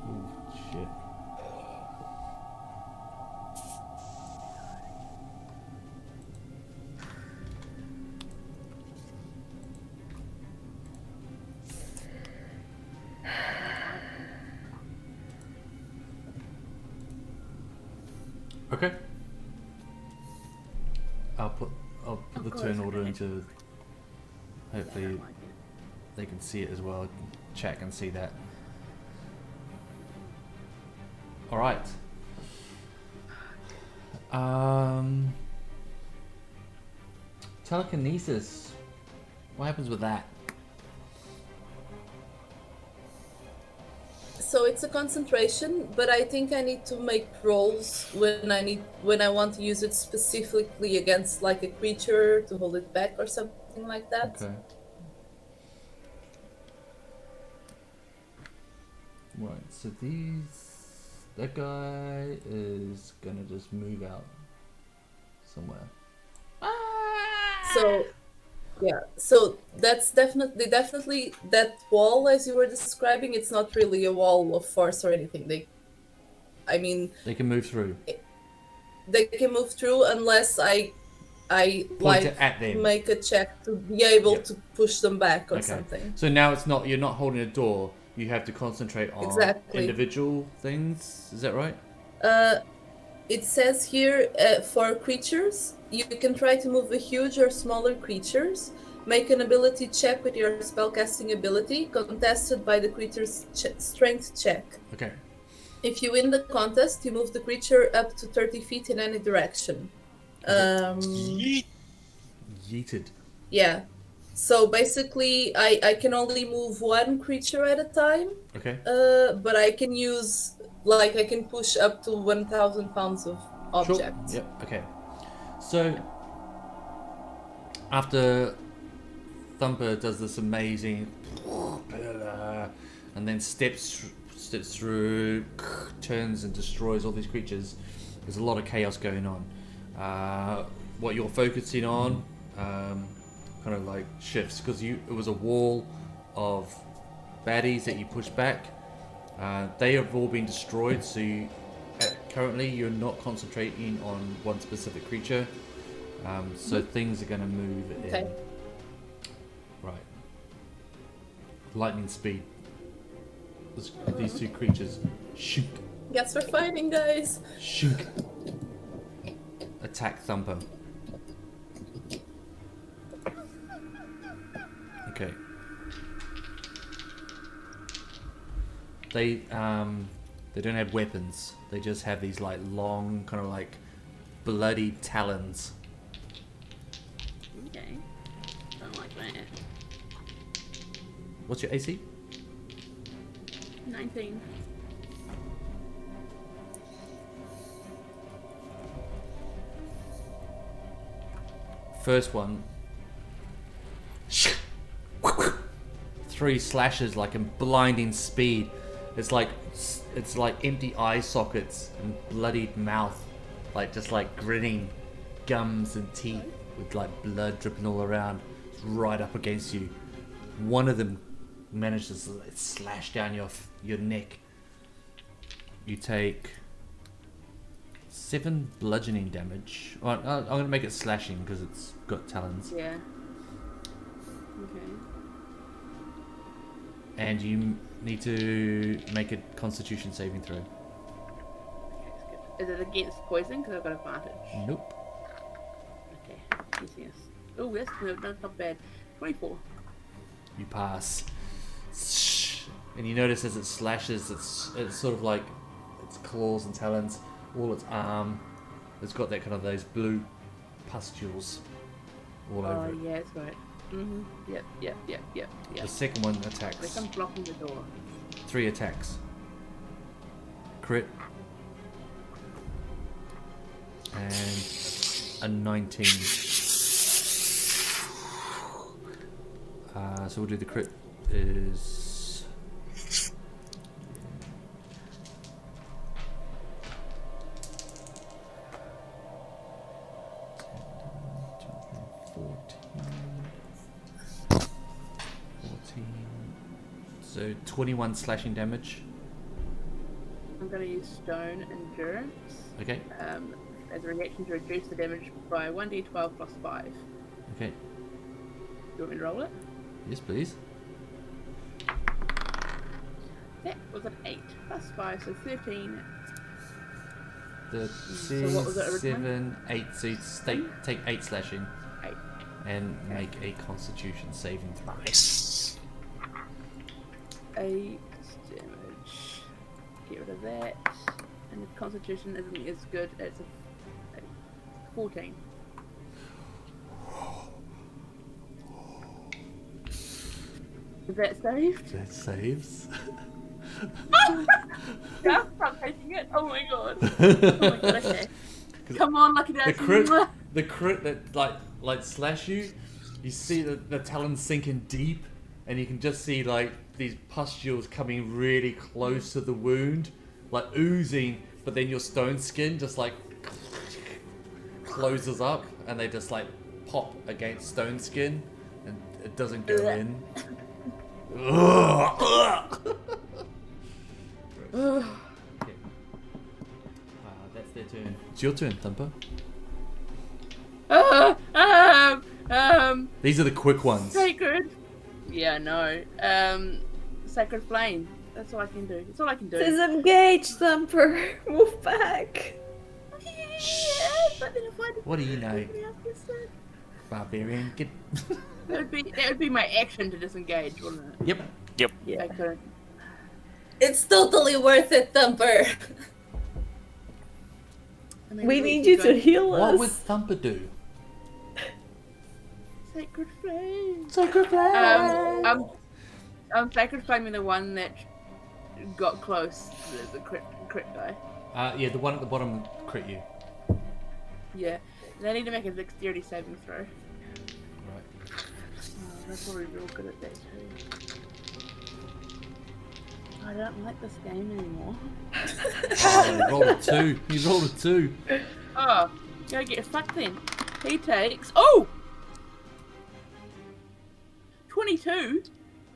Oh, shit. Okay. I'll put the course, turn order okay. into. Hopefully I like it. they can see it as well. Chat can see that. All right. Telekinesis. What happens with that? So it's a concentration, but I think I need to make rolls when I want to use it specifically against like a creature to hold it back or something like that. Okay. Right. So that guy is gonna just move out somewhere. So yeah, so that's definitely that wall as you were describing. It's not really a wall of force or anything. I mean, They can move through. they can move through unless I Point like it at them. make a check to be able Yep. to push them back or Okay. something. So now you're not holding a door. You have to concentrate on Exactly. individual things. Is that right? It says here for creatures, you can try to move a huge or smaller creatures. Make an ability check with your spellcasting ability, contested by the creature's strength check. Okay. If you win the contest, you move the creature up to 30 feet in any direction. Yeet. Yeeted. Yeah. So basically, I can only move one creature at a time, Okay. but I can use, like, I can push up to 1,000 pounds of objects. Sure. Yep. Okay. So after Thumper does this amazing, and then steps through, turns and destroys all these creatures. There's a lot of chaos going on. What you're focusing on, kind of like shifts because it was a wall of baddies that you pushed back. They have all been destroyed, so currently you're not concentrating on one specific creature. So things are going to move Okay. in. Right. Lightning speed. These two creatures. Shoot. Guess we're fighting, guys. Shoot. Attack Thumper. Okay. They don't have weapons. They just have these like long, kind of like bloody talons. Okay. Don't like that. What's your AC? 19. First one. 3 slashes like in blinding speed. It's like empty eye sockets and bloodied mouth, like just like grinning gums and teeth with like blood dripping all around, right up against you. One of them manages to slash down your neck. You take 7 bludgeoning damage. Well, I'm gonna make it slashing because it's got talons. Yeah. Okay. And you need to make a Constitution saving throw. Okay, that's good. Is it against poison? Because I've got advantage. Nope. Okay. Yes. Oh, yes. No, that's not bad. 24. You pass. And you notice as it slashes, it's sort of like its claws and talons, all its arm. It's got that kind of those blue pustules all over it. Yeah, that's right. Mm-hmm. Yep. The second one Like attacks. I'm blocking the door. 3 attacks. Crit. And a 19. So we'll do the crit is... So 21 slashing damage. I'm going to use Stone Endurance Okay. as a reaction to reduce the damage by 1d12 plus 5. Okay. Do you want me to roll it? Yes, please. That was an 8 plus 5, so 13 The what was it originally? 7, 8. So you take 8 slashing 8. and make a Constitution saving throw. Nice. 8 damage. Get rid of that. And the Constitution isn't as good. It's a 14. Is that saved? That saves. Yeah, I'm taking it. Oh my god. Oh my god, okay. Come on, Lucky Dice. The crit that like slash you, you see the talons sinking deep, and you can just see like these pustules coming really close to the wound, like oozing, but then your stone skin just like closes up, and they just like pop against stone skin, and it doesn't go in. Okay. That's their turn. It's your turn, Thumper. These are the quick ones. Sacred. Yeah, no. Sacred flame. That's all I can do. That's all I can do. Disengage, Thumper. Move back. Yes, but then if I What do you know? Everybody else gets it. Barbarian, get. That would be my action to disengage, wouldn't it? Yep. I couldn't. It's totally worth it, Thumper. I mean, We at need least you it's to going- heal What would us. Thumper do? Sacred flame. Sacred flame. Sacred flame the one that got close. The crit guy. Yeah, the one at the bottom crit you. Yeah. They need to make a dexterity saving throw. Right. Oh, they're probably real good at that too. I don't like this game anymore. Oh, he rolled a 2. He rolled a 2. Oh, go get fucked then. He takes 22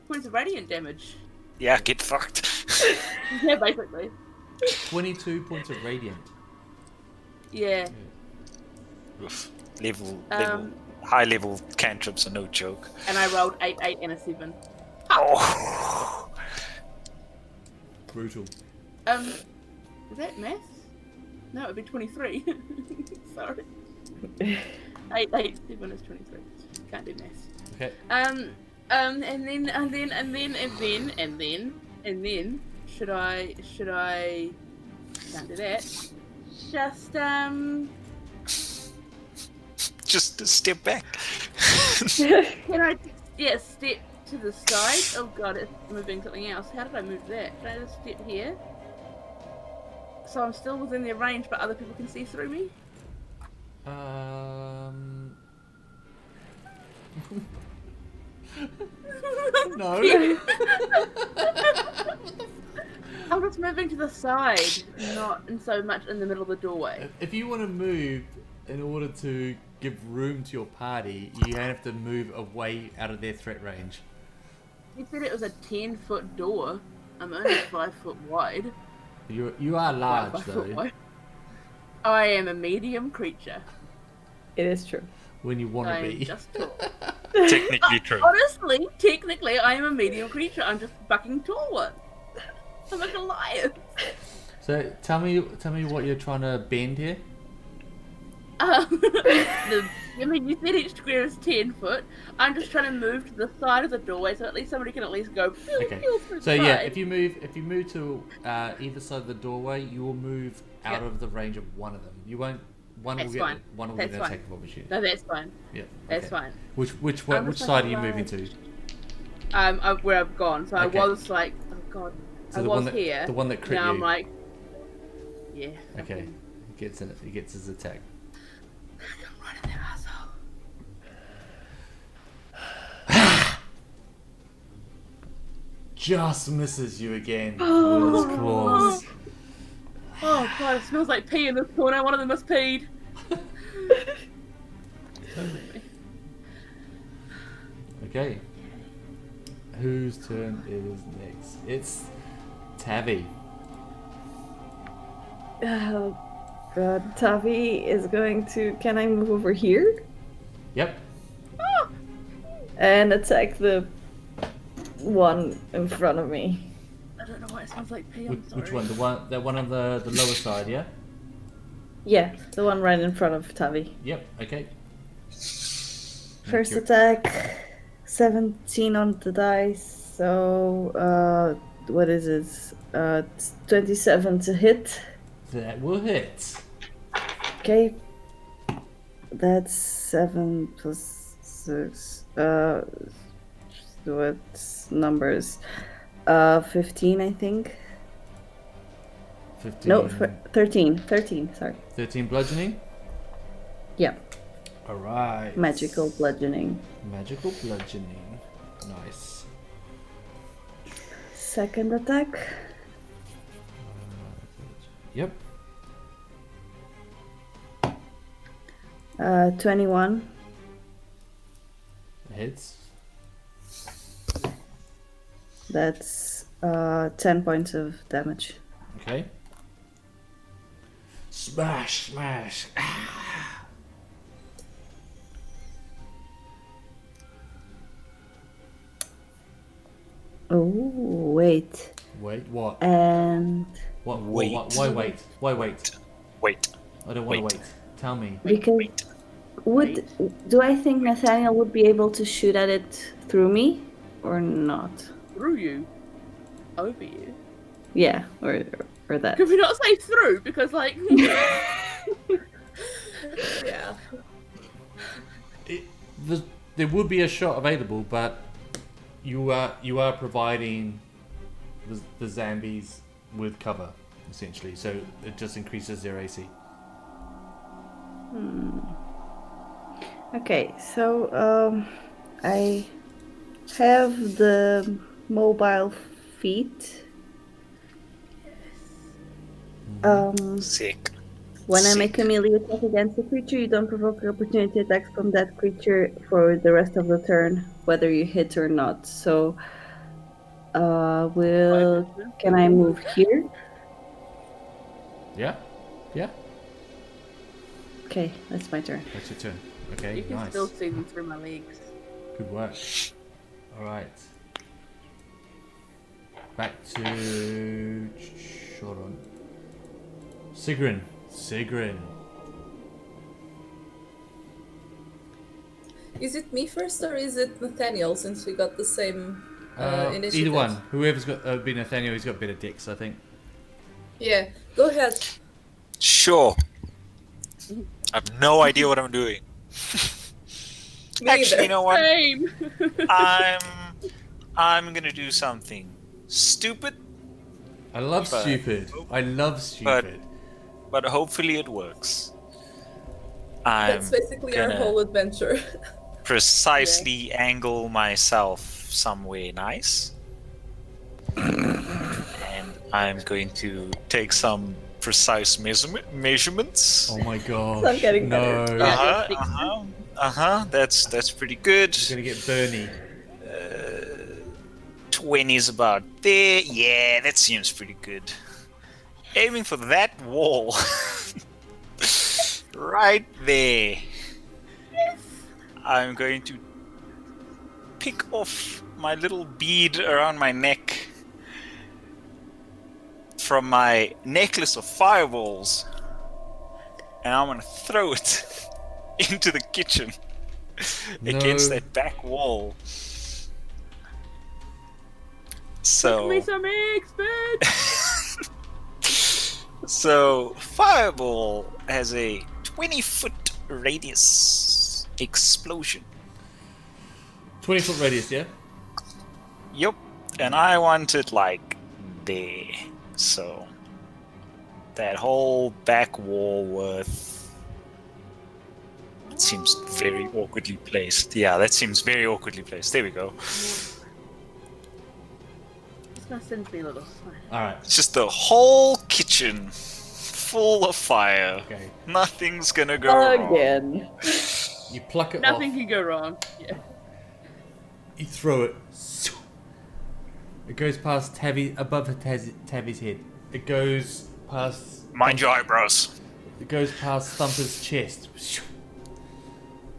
points of radiant damage. Yeah, get fucked. Yeah, basically. 22 points of radiant. Yeah. Oof. Level, Um, high level cantrips are no joke. And I rolled 8, 8, and a 7. Oh. Brutal. Is that math? No, it'd be 23. Sorry. 8, 8, 7 is 23. Can't do math. Okay. And then should I can't do that. Just step back. Can I step to the side? Oh god, it's moving something else. How did I move that? Can I just step here? So I'm still within their range but other people can see through me? No. I'm just moving to the side, not so much in the middle of the doorway. If you want to move in order to give room to your party, you have to move away out of their threat range. You said it was a 10-foot door. I'm only 5 foot wide. You are large 5 foot though. wide. I am a medium creature. It is true. When you want to I am be. just tall. Technically true. Honestly, technically, I am a medium creature. I'm just fucking tall one. I'm like a lion. So tell me what you're trying to bend here. I mean, you said each square is 10 foot. I'm just trying to move to the side of the doorway, so at least somebody can at least go. Pew, Okay. pew through So the yeah, side. if you move to either side of the doorway, you will move out Yep. of the range of one of them. You won't. One That's will get fine. one will That's get an fine. attack of opportunity. No, that's fine. Yeah. That's okay. fine. Which I'm which just side like are you moving alive. to? Where I've gone. So Okay. I was like, oh god, So I the was one that here. the one that crit now you. I'm like, yeah. Okay. He gets in it. He gets his attack. Come right in there, asshole. Just misses you again with his claws. Oh god, it smells like pee in this corner. One of them has peed. Okay. Whose turn is next? It's Tavi. Oh god, Tavi is going to. Can I move over here Yep. and attack the one in front of me? I don't know why it smells like pee. I'm sorry. Which one? The one on the lower side, yeah? Yeah, the one right in front of Tavi. Yep. Okay. First you. attack, 17 on the dice. So, what is it? 27 to hit. That will hit. Okay. That's 7 plus 6. What numbers? 15, I think. 15. No, 13. 13, sorry. 13 bludgeoning. Yeah, All right. magical bludgeoning. Magical bludgeoning. Nice. Second attack. Yep. 21. Hits. That's 10 points of damage. Okay. Smash, smash. Ah. Oh, wait. Wait, what? And What? Wait. Why wait? Why wait? Wait. I don't want Wait. to wait. Tell me. because do I think Nathaniel would be able to shoot at it through me or not? Through you. Over you. Yeah, or that. Could we not say through? Because, like... Yeah. There would be a shot available, but you are providing the zombies with cover, essentially. So it just increases their AC. Okay, so I have the mobile feet. Sick. When I Sick. make a melee attack against a creature, you don't provoke opportunity attacks from that creature for the rest of the turn, whether you hit or not. So, can I move here? Yeah. Yeah. Okay, that's my turn. That's your turn. Okay. You can Nice. still see them through my legs. Good work. All right. Back to. Hold on. Sigrun. Is it me first or is it Nathaniel since we got the same initiative? Either one. Whoever's got been Nathaniel, he's got better dicks, I think. Yeah, go ahead. Sure. I have no idea what I'm doing. Me Actually, you either. know what? Same! I'm gonna do something stupid, I love But- stupid. I love stupid. but hopefully it works. I'm That's basically our gonna whole adventure. precisely angle myself somewhere nice. And I'm going to take some precise measurements. Oh my gosh. I'm getting no. better. That's pretty good. You're gonna get Bernie. 20's about there. Yeah, that seems pretty good. Aiming for that wall. Right there. I'm going to pick off my little bead around my neck from my necklace of fireballs, and I'm going to throw it into the kitchen against No. that back wall. Give So, me some eggs, bitch! so fireball has a 20-foot radius explosion. 20-foot radius, yeah? Yup, and I want it like there. So that whole back wall worth. It seems very awkwardly placed. Yeah, that seems very awkwardly placed. There we go. It's gonna send me a little sign. Alright. It's just the whole kitchen full of fire. Okay. Nothing's gonna go wrong. Again. You pluck it Nothing off. can go wrong. Yeah. You throw it. It goes past Tabby, above Tabby's head. It goes past. Mind your eyebrows. It goes past Thumper's chest.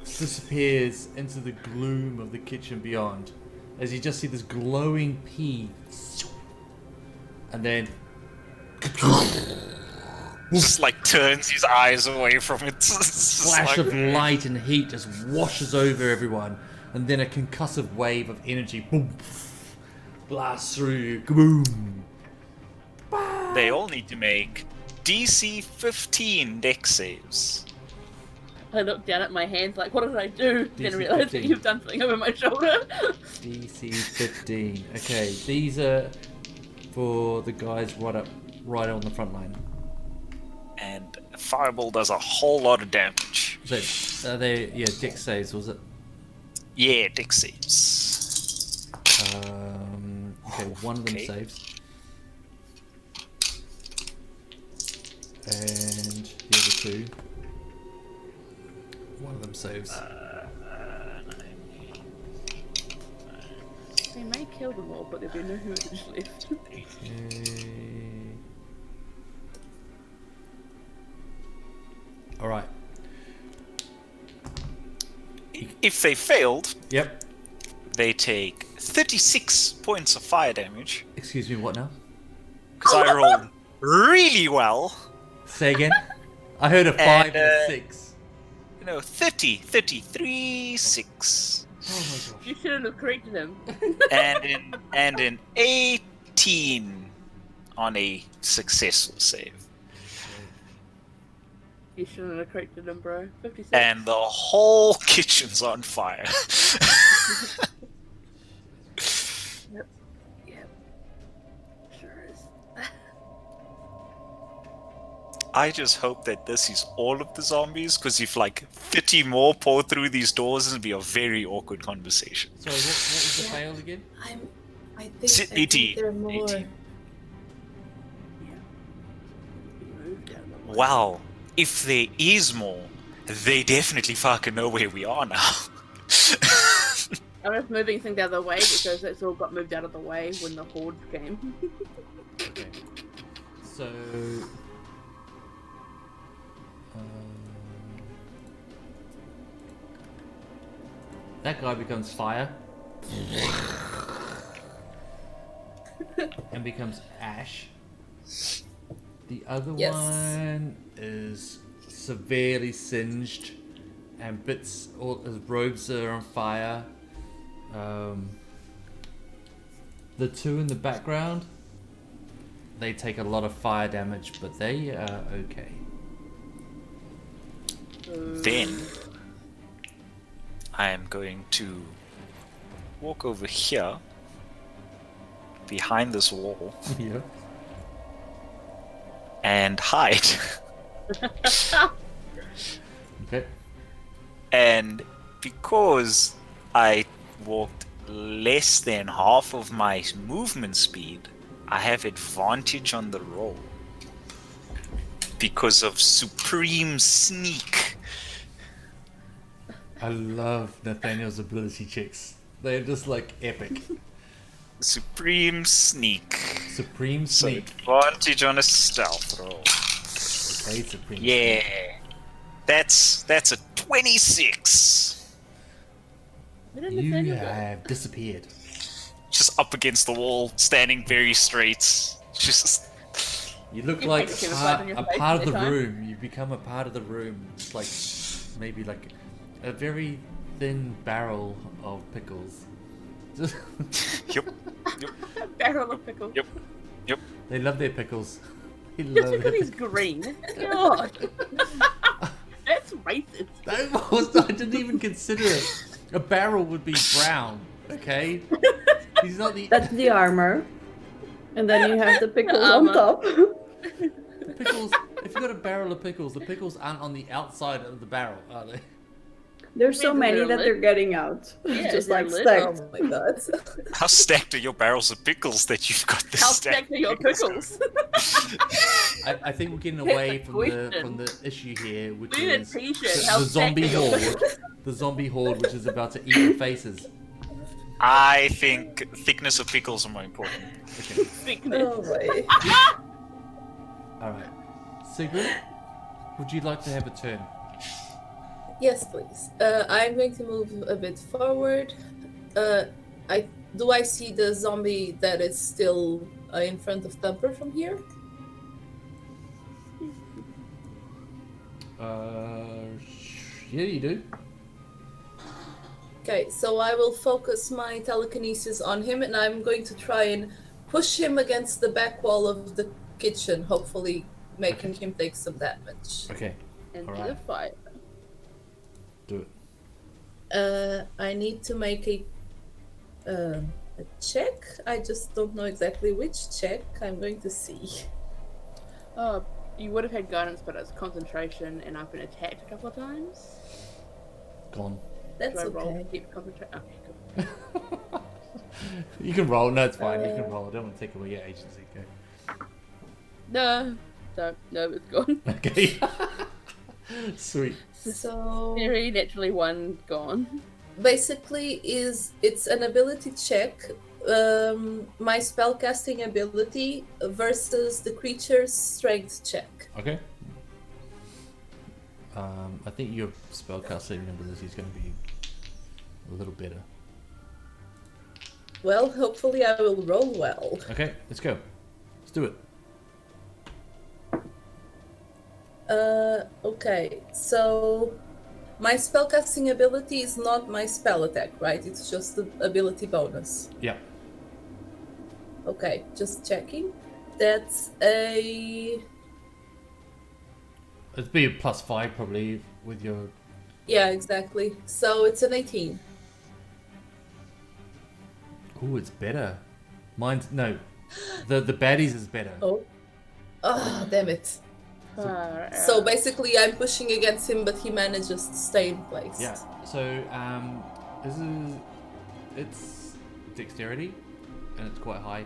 Disappears into the gloom of the kitchen beyond. As you just see this glowing pea. And then. Just like turns his eyes away from it. It's just Flash like- of light and heat just washes over everyone, and then a concussive wave of energy boom, blasts through you. Boom. They all need to make DC 15 dex saves. I look down at my hands like, what did I do? Then DC realize that 15. you've done something over my shoulder. DC 15. Okay, these are for the guys right on the front line. And Fireball does a whole lot of damage. So, dex saves, was it? Yeah, dex saves. Okay, one of them Okay. saves. And the other two. One of them saves. They may kill them all, but there'll be no heritage left. Alright. If they failed, Yep. they take 36 points of fire damage. Excuse me, what now? Because I rolled really well. Say again? I heard a 5 and a 6. 33, 6. Oh my gosh. You shouldn't have corrected him. and an 18 on a successful save. You shouldn't have corrected him, bro. 56. And the whole kitchen's on fire. Yep. Sure is. I just hope that this is all of the zombies, because if like 30 more pour through these doors, it'll be a very awkward conversation. Sorry, what was the fail again? I Si- think 18, there are more. 18. Moved out of the way. Wow, if there is more, they definitely fucking know where we are now. I'm just moving things out of the way because it's all got moved out of the way when the horde came. Okay. So. That guy becomes fire. And becomes ash. The other Yes. one is severely singed and all his robes are on fire. The two in the background, they take a lot of fire damage, but they are okay. Then I am going to walk over here behind this wall Yeah. and hide. Okay. And because I walked less than half of my movement speed, I have advantage on the roll because of supreme sneak. I love Nathaniel's ability checks. They're just like epic. Supreme sneak. Supreme So sneak. advantage on a stealth roll. Okay, supreme Yeah. sneak. That's a 26. Where did You Nathaniel go? have disappeared. Just up against the wall, standing very straight. Just You look You like make it camouflage on your a face part of the anytime. room. You become a part of the room. It's like maybe like a very thin barrel of pickles. Just- yep. Barrel of pickle. Yep. Yep. they love their pickles. They Just love because their he's pickles. green. God. That's racist. That was, I didn't even consider it. A barrel would be brown. Okay. He's not the That's the armor. And then you have the pickles on Armor. top. the pickles. If you got a barrel of pickles, the pickles aren't on the outside of the barrel, are they? There's so Maybe many they're that lit. they're getting out. Yeah, Just they're like lit. stacked. Oh my god. How stacked are your barrels of pickles that you've got this How stack stacked are your of pickles? I think we're getting Here's away the from the question. issue here, which We need a is t-shirt. How the stacked zombie are your horde. pickles? The zombie horde, which is about to eat your faces. I think thickness of pickles are more important. Okay. Thickness. Oh my. All right. Sigrid, would you like to have a turn? Yes, please. I'm going to move a bit forward. Do I see the zombie that is still in front of Thumper from here? Yeah, you do. Okay, so I will focus my telekinesis on him, and I'm going to try and push him against the back wall of the kitchen, hopefully making him take some damage. Okay. Into Alright. the fire. Do it. I need to make a check. I just don't know exactly which check. I'm going to see. Oh, you would have had guidance, but it's concentration, and I've been attacked a couple of times. Gone. That's Do I roll to okay. keep concentration? Okay, cool. You can roll. No, it's fine. You can roll. I don't want to take away your agency. Go. No, it's gone. Okay. Sweet. So Very naturally one gone. basically, it's an ability check. My spellcasting ability versus the creature's strength check. Okay. I think your spellcasting ability is going to be a little better. Well, hopefully I will roll well. Okay, let's go. Let's do it. Okay, so my spellcasting ability is not my spell attack, right? It's just the ability bonus. Yeah. Okay, just checking. That's a... It'd be a +5 probably with your. Yeah, exactly. So it's an 18. Oh, it's better. Mine's no. The baddies is better. Oh. Oh, damn it. Far So out. basically I'm pushing against him, but he manages to stay in place. Yeah. So it's dexterity, and it's quite high,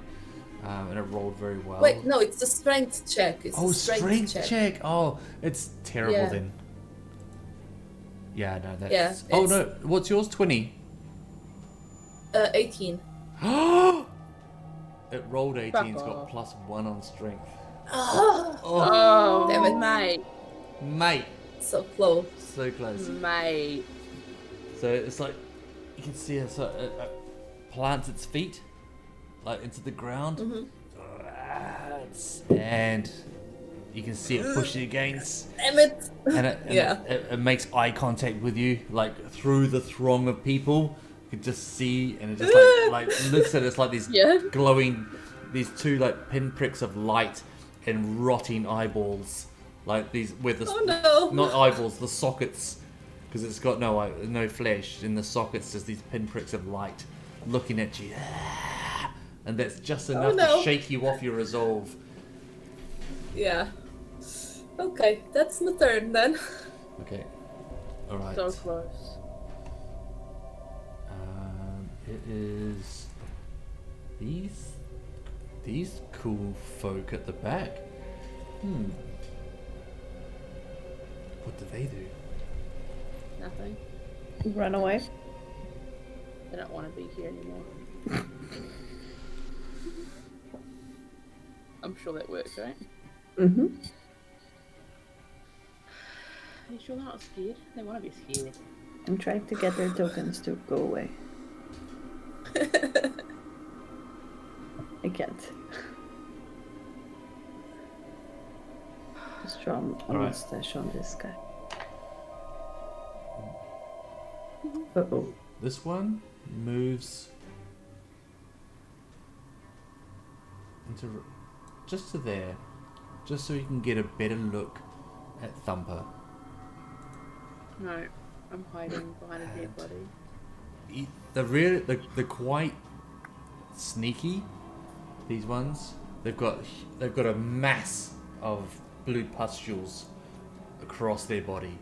and it rolled very well. Wait, no, it's a strength check. It's Oh, a strength check. Oh, it's terrible Yeah. then. Yeah, no, that's. Yeah, Oh it's- no, what's yours? 20. 18. It rolled 18. Fuck It's got off. +1 on strength. Oh, Oh, Damn it. mate, so close. So close. mate. So it's like you can see it plants its feet like into the ground, and you can see it pushing against, Damn it. and Yeah. it makes eye contact with you, like through the throng of people. You can just see, and it just like looks at it. It's like these Yeah. glowing, these two like pinpricks of light and rotting eyeballs, like these with the Oh no. not eyeballs, the sockets, because it's got no flesh in the sockets. Just these pinpricks of light looking at you, and that's just enough no. to shake you off your resolve. Yeah. Okay, that's my turn then. Okay, all right. So close. It is these cool folk at the back. What do they do? Nothing. Run away. I don't want to be here anymore. I'm sure that works, right? Mm-hmm. Are you sure they're not scared? They want to be scared. I'm trying to get their tokens to go away. I can't. Just draw a Alright. mustache on this guy. Uh-oh. This one moves into just to there, just so you can get a better look at Thumper. No, I'm hiding behind a dead body. They're quite sneaky. These ones, they've got a mass of blue pustules across their body,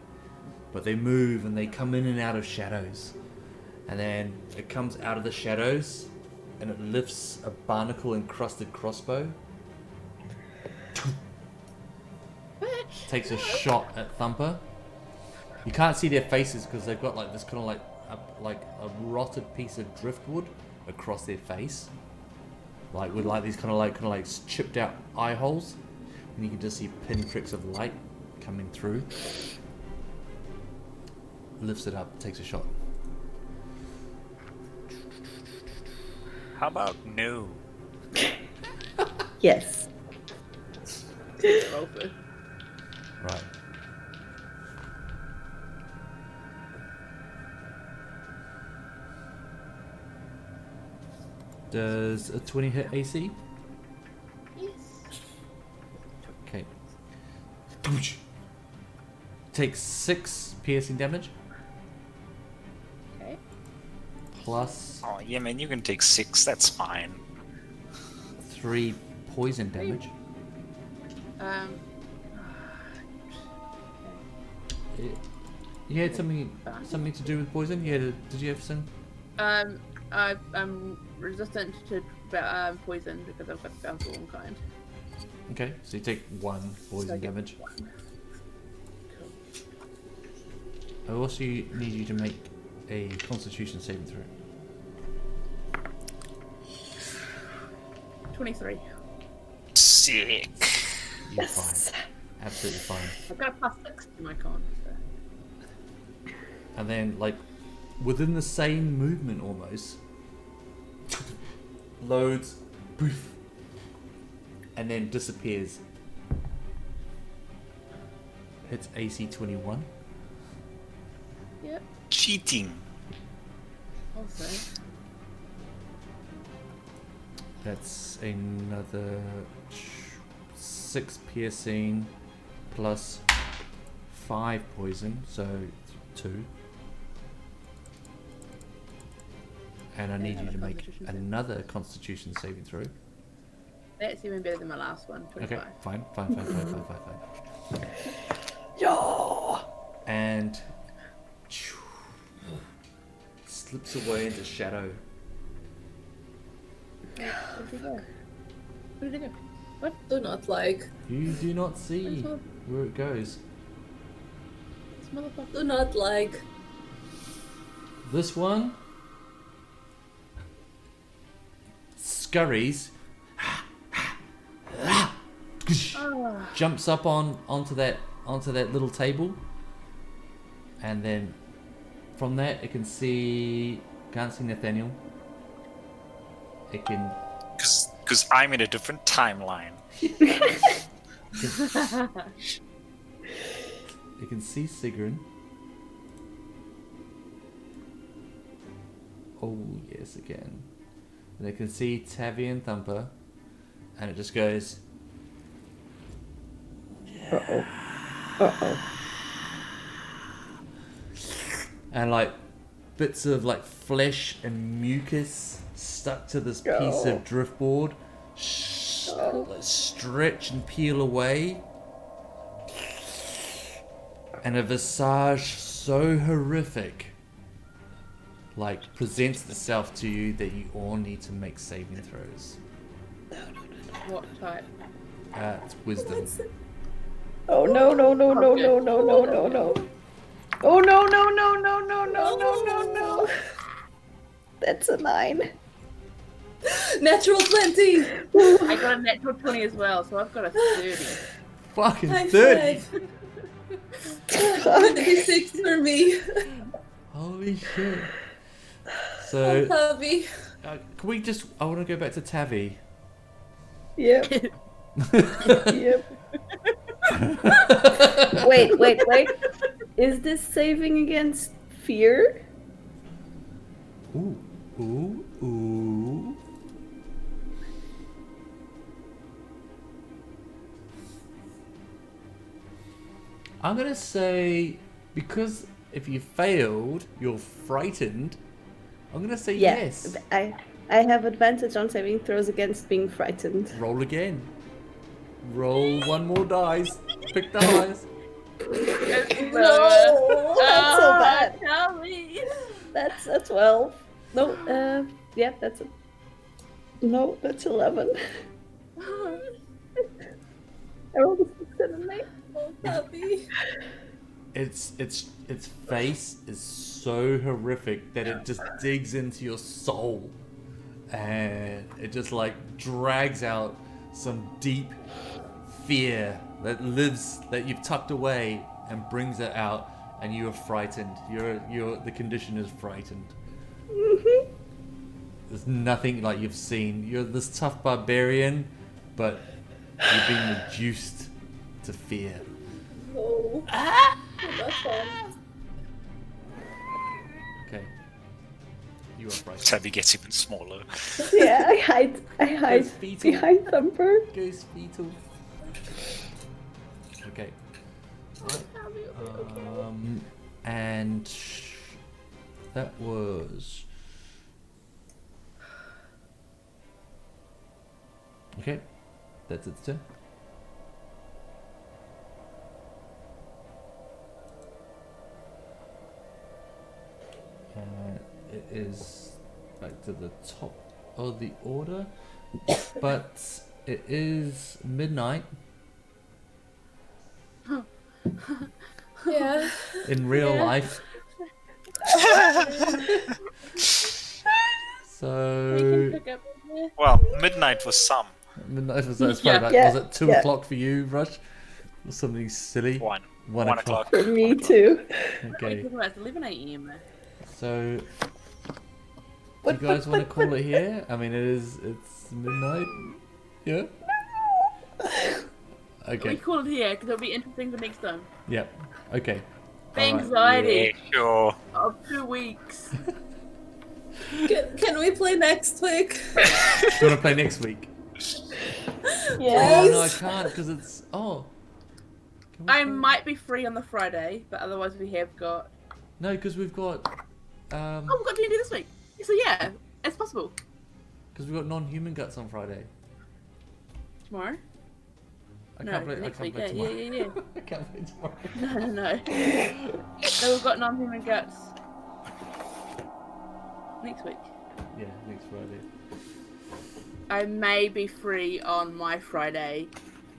but they move and they come in and out of shadows, and then it comes out of the shadows, and it lifts a barnacle encrusted crossbow, takes a shot at Thumper. You can't see their faces because they've got like this kind of like a rotted piece of driftwood across their face, like with like these kind of like chipped out eye holes, and you can just see pinpricks of light coming through. Lifts it up, takes a shot. How about no? Yes. Roll for it. Right. Does a 20 hit AC? Yes. Okay. Takes 6 piercing damage. Okay. Plus Oh, yeah, man, you can take 6. That's fine. 3 poison damage. You had something to do with poison? Did you have some? I'm resistant to poison because I've got bountiful kind. Okay, so you take 1 poison damage. Cool. I also need you to make a Constitution saving throw. 23. Sick. You're fine. Absolutely fine. I've got a +6 to my con. So. And then, like, within the same movement almost, loads, poof, and then disappears. Hits AC 21. Yep. Cheating. Also. That's another 6 piercing plus 5 poison, so 2. And I need you to make Constitution saving. another Constitution saving throw. That's even better than my last one. 25. Okay, fine. Yeah. And slips away into shadow. Where did it go? Where did it go? What? Do not like. You do not see where it goes. This motherfucker. Do not like. This one scurries, jumps up onto that little table, and then from that it can't see Nathaniel. It can Because I'm in a different timeline. it can see Sigrun. Oh yes, again. And it can see Tavi and Thumper, and it just goes. And like bits of like flesh and mucus stuck to this piece of driftboard stretch and peel away, and a visage so horrific like presents itself to you that you all need to make saving throws. What type? It's wisdom. Oh no. Oh no. That's a 9. Natural 20! I got a natural 20 as well, so I've got a 30. Fucking High 30! five. 26 for me. Holy shit. Oh, So, Tavi. can we just... I want to go back to Tavi. Yep. Yep. Wait. Is this saving against fear? Ooh. I'm gonna say, because if you failed, you're frightened. I'm gonna say yes. I have advantage on saving throws against being frightened. Roll again. Roll one more dice. Pick the highest. No, that's so bad. Tell me. That's a 12. No, yeah, that's a... No, that's 11. I rolled a 6 and a 9. Oh, Tavi. Its face is so horrific that it just digs into your soul, and it just like drags out some deep fear that you've tucked away and brings it out, and you are frightened. The condition is frightened. There's nothing like you've seen. You're this tough barbarian, but you're being reduced to fear. No. That's fun. Okay. You are right. Tabby gets even smaller. Yeah, I hide Goes fetal. behind Thumper. Goes fetal. Okay. Right. And that was okay. That's its turn. It is back to the top of the order, but it is midnight. Yeah. In real Yeah. life. We So can pick up here. Well, midnight was some. midnight was that's Yeah. probably about, was it 2 Yeah. o'clock for you, Rush? Or something silly? 1 1 o'clock. For me too. What are you Okay. talking about? It's 11 a.m. So do But- you guys but- want to but- call it here? I mean it's midnight. Yeah? We Okay. call it here because it'll be interesting for next time. Yep. Okay. The Alright. anxiety Yeah, sure. of 2 weeks. Can we play next week? Do you want to play next week? Yeah. Oh no, I can't because it's Can we I play- might be free on the Friday, but otherwise we have got. No, because we've got Oh, we've got D&D this week. So yeah, it's possible. because we've got non-human guts on Friday. Tomorrow? I No, can't play. I next can't week. play Yeah, tomorrow. yeah. I can't play tomorrow. No. We've got non-human guts next week. Yeah, next Friday. I may be free on my Friday.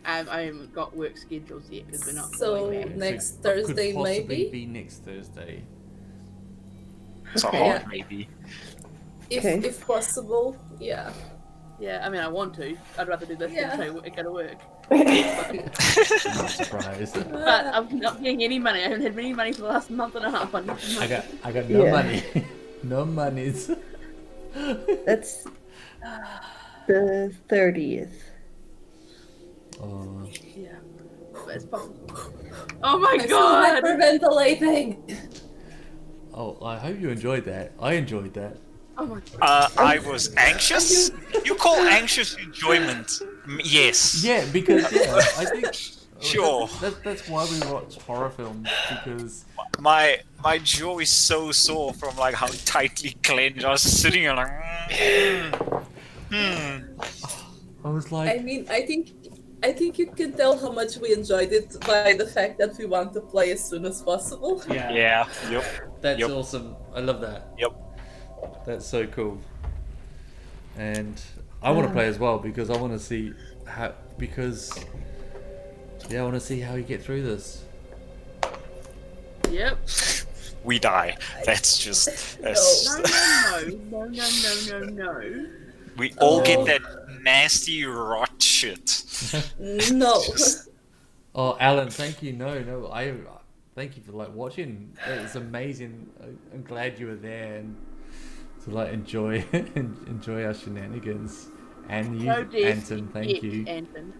I haven't got work schedules yet because we're not. So going back. next Could Thursday, possibly maybe? be next Thursday. It's a Okay. hard Yeah. maybe. Okay. If possible, yeah. Yeah, I mean, I want to. I'd rather do this Yeah. than go to work. Not surprised. But I'm not getting any money. I haven't had any money for the last month and a half. I got no Yeah. money. No monies. That's the 30th. Oh, Yeah, but it's possible. Oh my I'm still god! hyperventilating. oh, I hope you enjoyed that. I enjoyed that. Oh my god! I was anxious? You call anxious enjoyment? Yes. Yeah, because I think Sure. That's why we watch horror films because My jaw is so sore from like how tightly clenched I was sitting here like I was I like, mean, I think you can tell how much we enjoyed it by the fact that we want to play as soon as possible. Yeah, yep. that's Yep. awesome. I love that. Yep. That's so cool. And I want to play as well because I want to see how I want to see how you get through this. Yep. We die. That's just No, no. we all get that nasty rot shit. No. Oh, Alan, thank you. No, I thank you for like watching. It's amazing. I'm glad you were there and to like enjoy our shenanigans. And you, No death Anton, thank yet, you. Anton.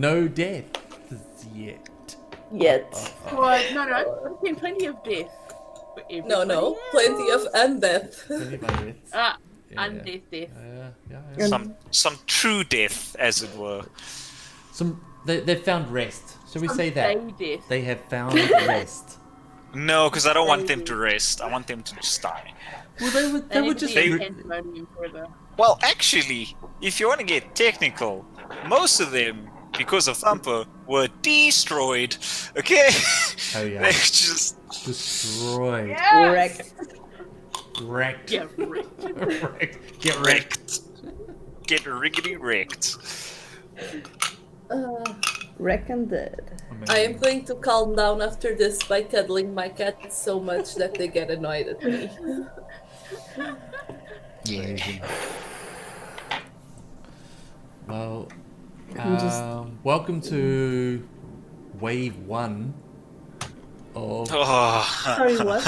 No deaths yet. Yet. Well, no. There's been plenty of death. for No, everybody plenty of else. undeath. Plenty of deaths. Ah, Yeah. undeath death. Yeah. Some true death, as it were. They've found rest. Shall we say that? Stay death. They have found rest. No, because I don't want them to rest. I want them to just die. Well, they were They need to just. be in pandemonium forever. Well, actually, if you want to get technical, most of them, because of Thumper, were destroyed. Okay? Oh yeah. They just Destroyed. Wrecked. Wrecked. Yeah, wrecked. Wrecked. Get wrecked. wrecked. Get riggedy wrecked. Wreck and dead. I am going to calm down after this by cuddling my cat so much that they get annoyed at me. Amazing. Well, I'm just- welcome to wave 1 of. Oh. Sorry, what?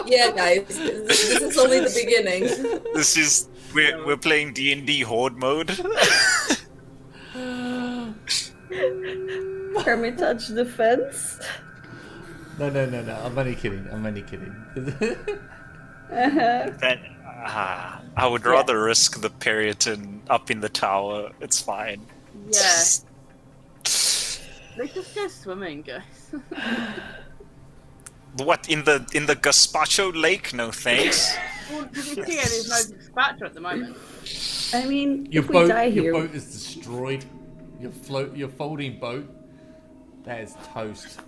Yeah, guys, this is only the beginning. This is we're playing D&D horde mode. Hermitage defense. No. I'm only kidding. Then, I would Yeah. rather risk the Periton up in the tower. It's fine. Yeah. Let's just go swimming, guys. What, in the gazpacho lake? No thanks. Well, to be fair, there's no dispatcher at the moment. I mean, Your if we die boat, here, your boat is destroyed. Your folding boat, that is toast.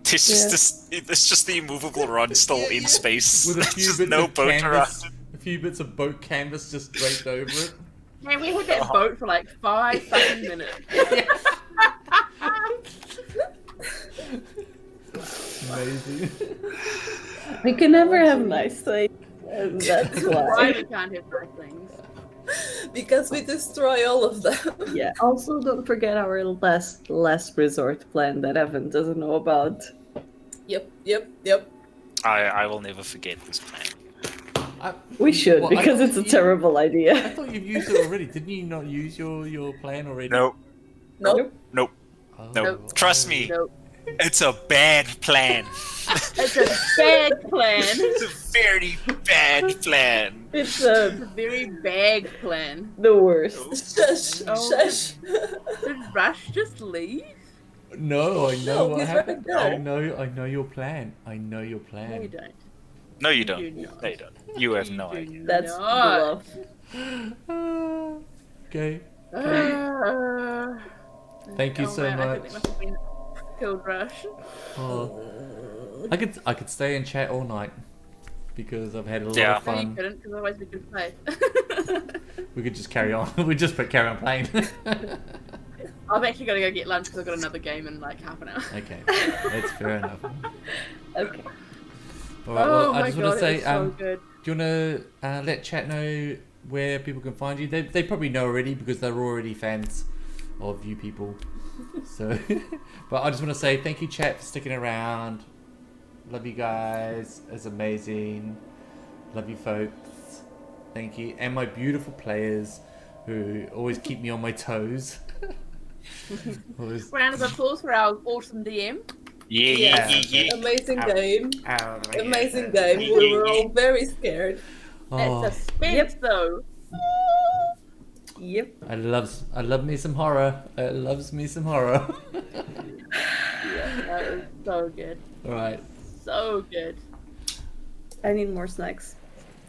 It's just the immovable rod still in space. With a few Just bits no of boat canvas, around. a few bits of boat canvas just draped over it. Man, we had that boat for like 5 fucking minutes. Amazing. we can never have nice things. And that's Why why. we can't have nice things. Because we destroy all of them. Yeah. Also, don't forget our last resort plan that Evan doesn't know about. Yep. I will never forget this plan. We should, Well, I because thought it's a you- terrible I idea. thought you've used it already. Didn't you not use your plan already? Nope. Nope. Nope. Oh, Nope. Trust me. Nope. It's a bad plan. It's a bad plan. It's a very bad plan. It's It's a very bad plan. the worst. Shush. Oh. Shush. Did Rush just leave? No, I know No, what he's happened. right I know your plan. I know your No, plan. you don't. No, you You don't. do not. No, you don't. You have You no do idea. That's not. bluff. Okay. Thank you so man, I think much. they must have been killed Rush. Oh. I could stay and chat all night because I've had a lot Yeah. of No, you fun. couldn't, because otherwise we could play. We could just carry on. We just carry on playing. I've actually got to go get lunch because I've got another game in like half an hour. Okay, that's fair enough. Okay. All right. Well, Oh I my just god, want to say, it was so good. do you want to let chat know where people can find you? They probably know already because they're already fans of you people. So, but I just want to say thank you, chat, for sticking around. Love you guys. It's amazing. Love you, folks. Thank you, and my beautiful players who always keep me on my toes. Always- Round of applause for our awesome DM. Yeah. Amazing game. Ow. Amazing game. We were all very scared. Oh, That's suspense though. Yep. I love me some horror. It loves me some horror. Yeah, that was so good. All right. So good. I need more snacks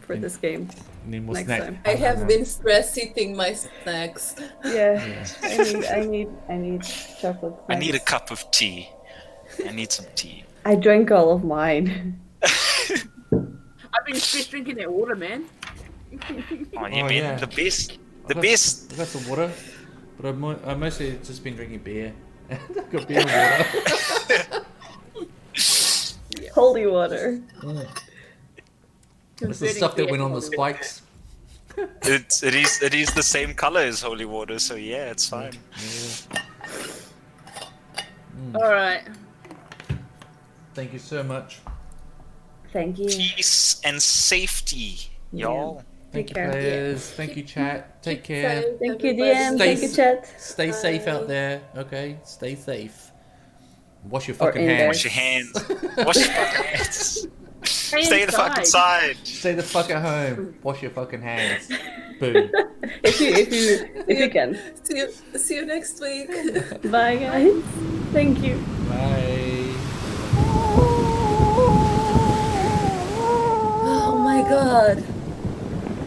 for Yeah. this game. Need more Next snack. time. I have been stress eating my snacks. Yeah. Yeah. I need chocolate. I need a snacks. cup of tea. I need some tea. I drank all of mine. I've been just drinking that water, man. Oh, Oh, you mean yeah. the best? The I've best. got some water, but I've mostly just been drinking beer. I've got beer and water. Holy water. That's the stuff that went on the spikes. It is the same color as holy water, so yeah, it's fine. Yeah. All right. Thank you so much. Thank you. Peace and safety, y'all. Thank Take you, care. players. Thank you, chat. Take care. So, Thank you, everybody- DM. Stay Thank you, s- chat. Stay safe out there, okay? Stay safe. Wash your Or fucking in there. hands. Wash your hands. Wash your fucking hands. Stay the fuck inside. inside. Stay the fuck at home. Wash your fucking hands. Boom. if you can. See you next week. Bye, guys. Thank you. Bye. Oh my god.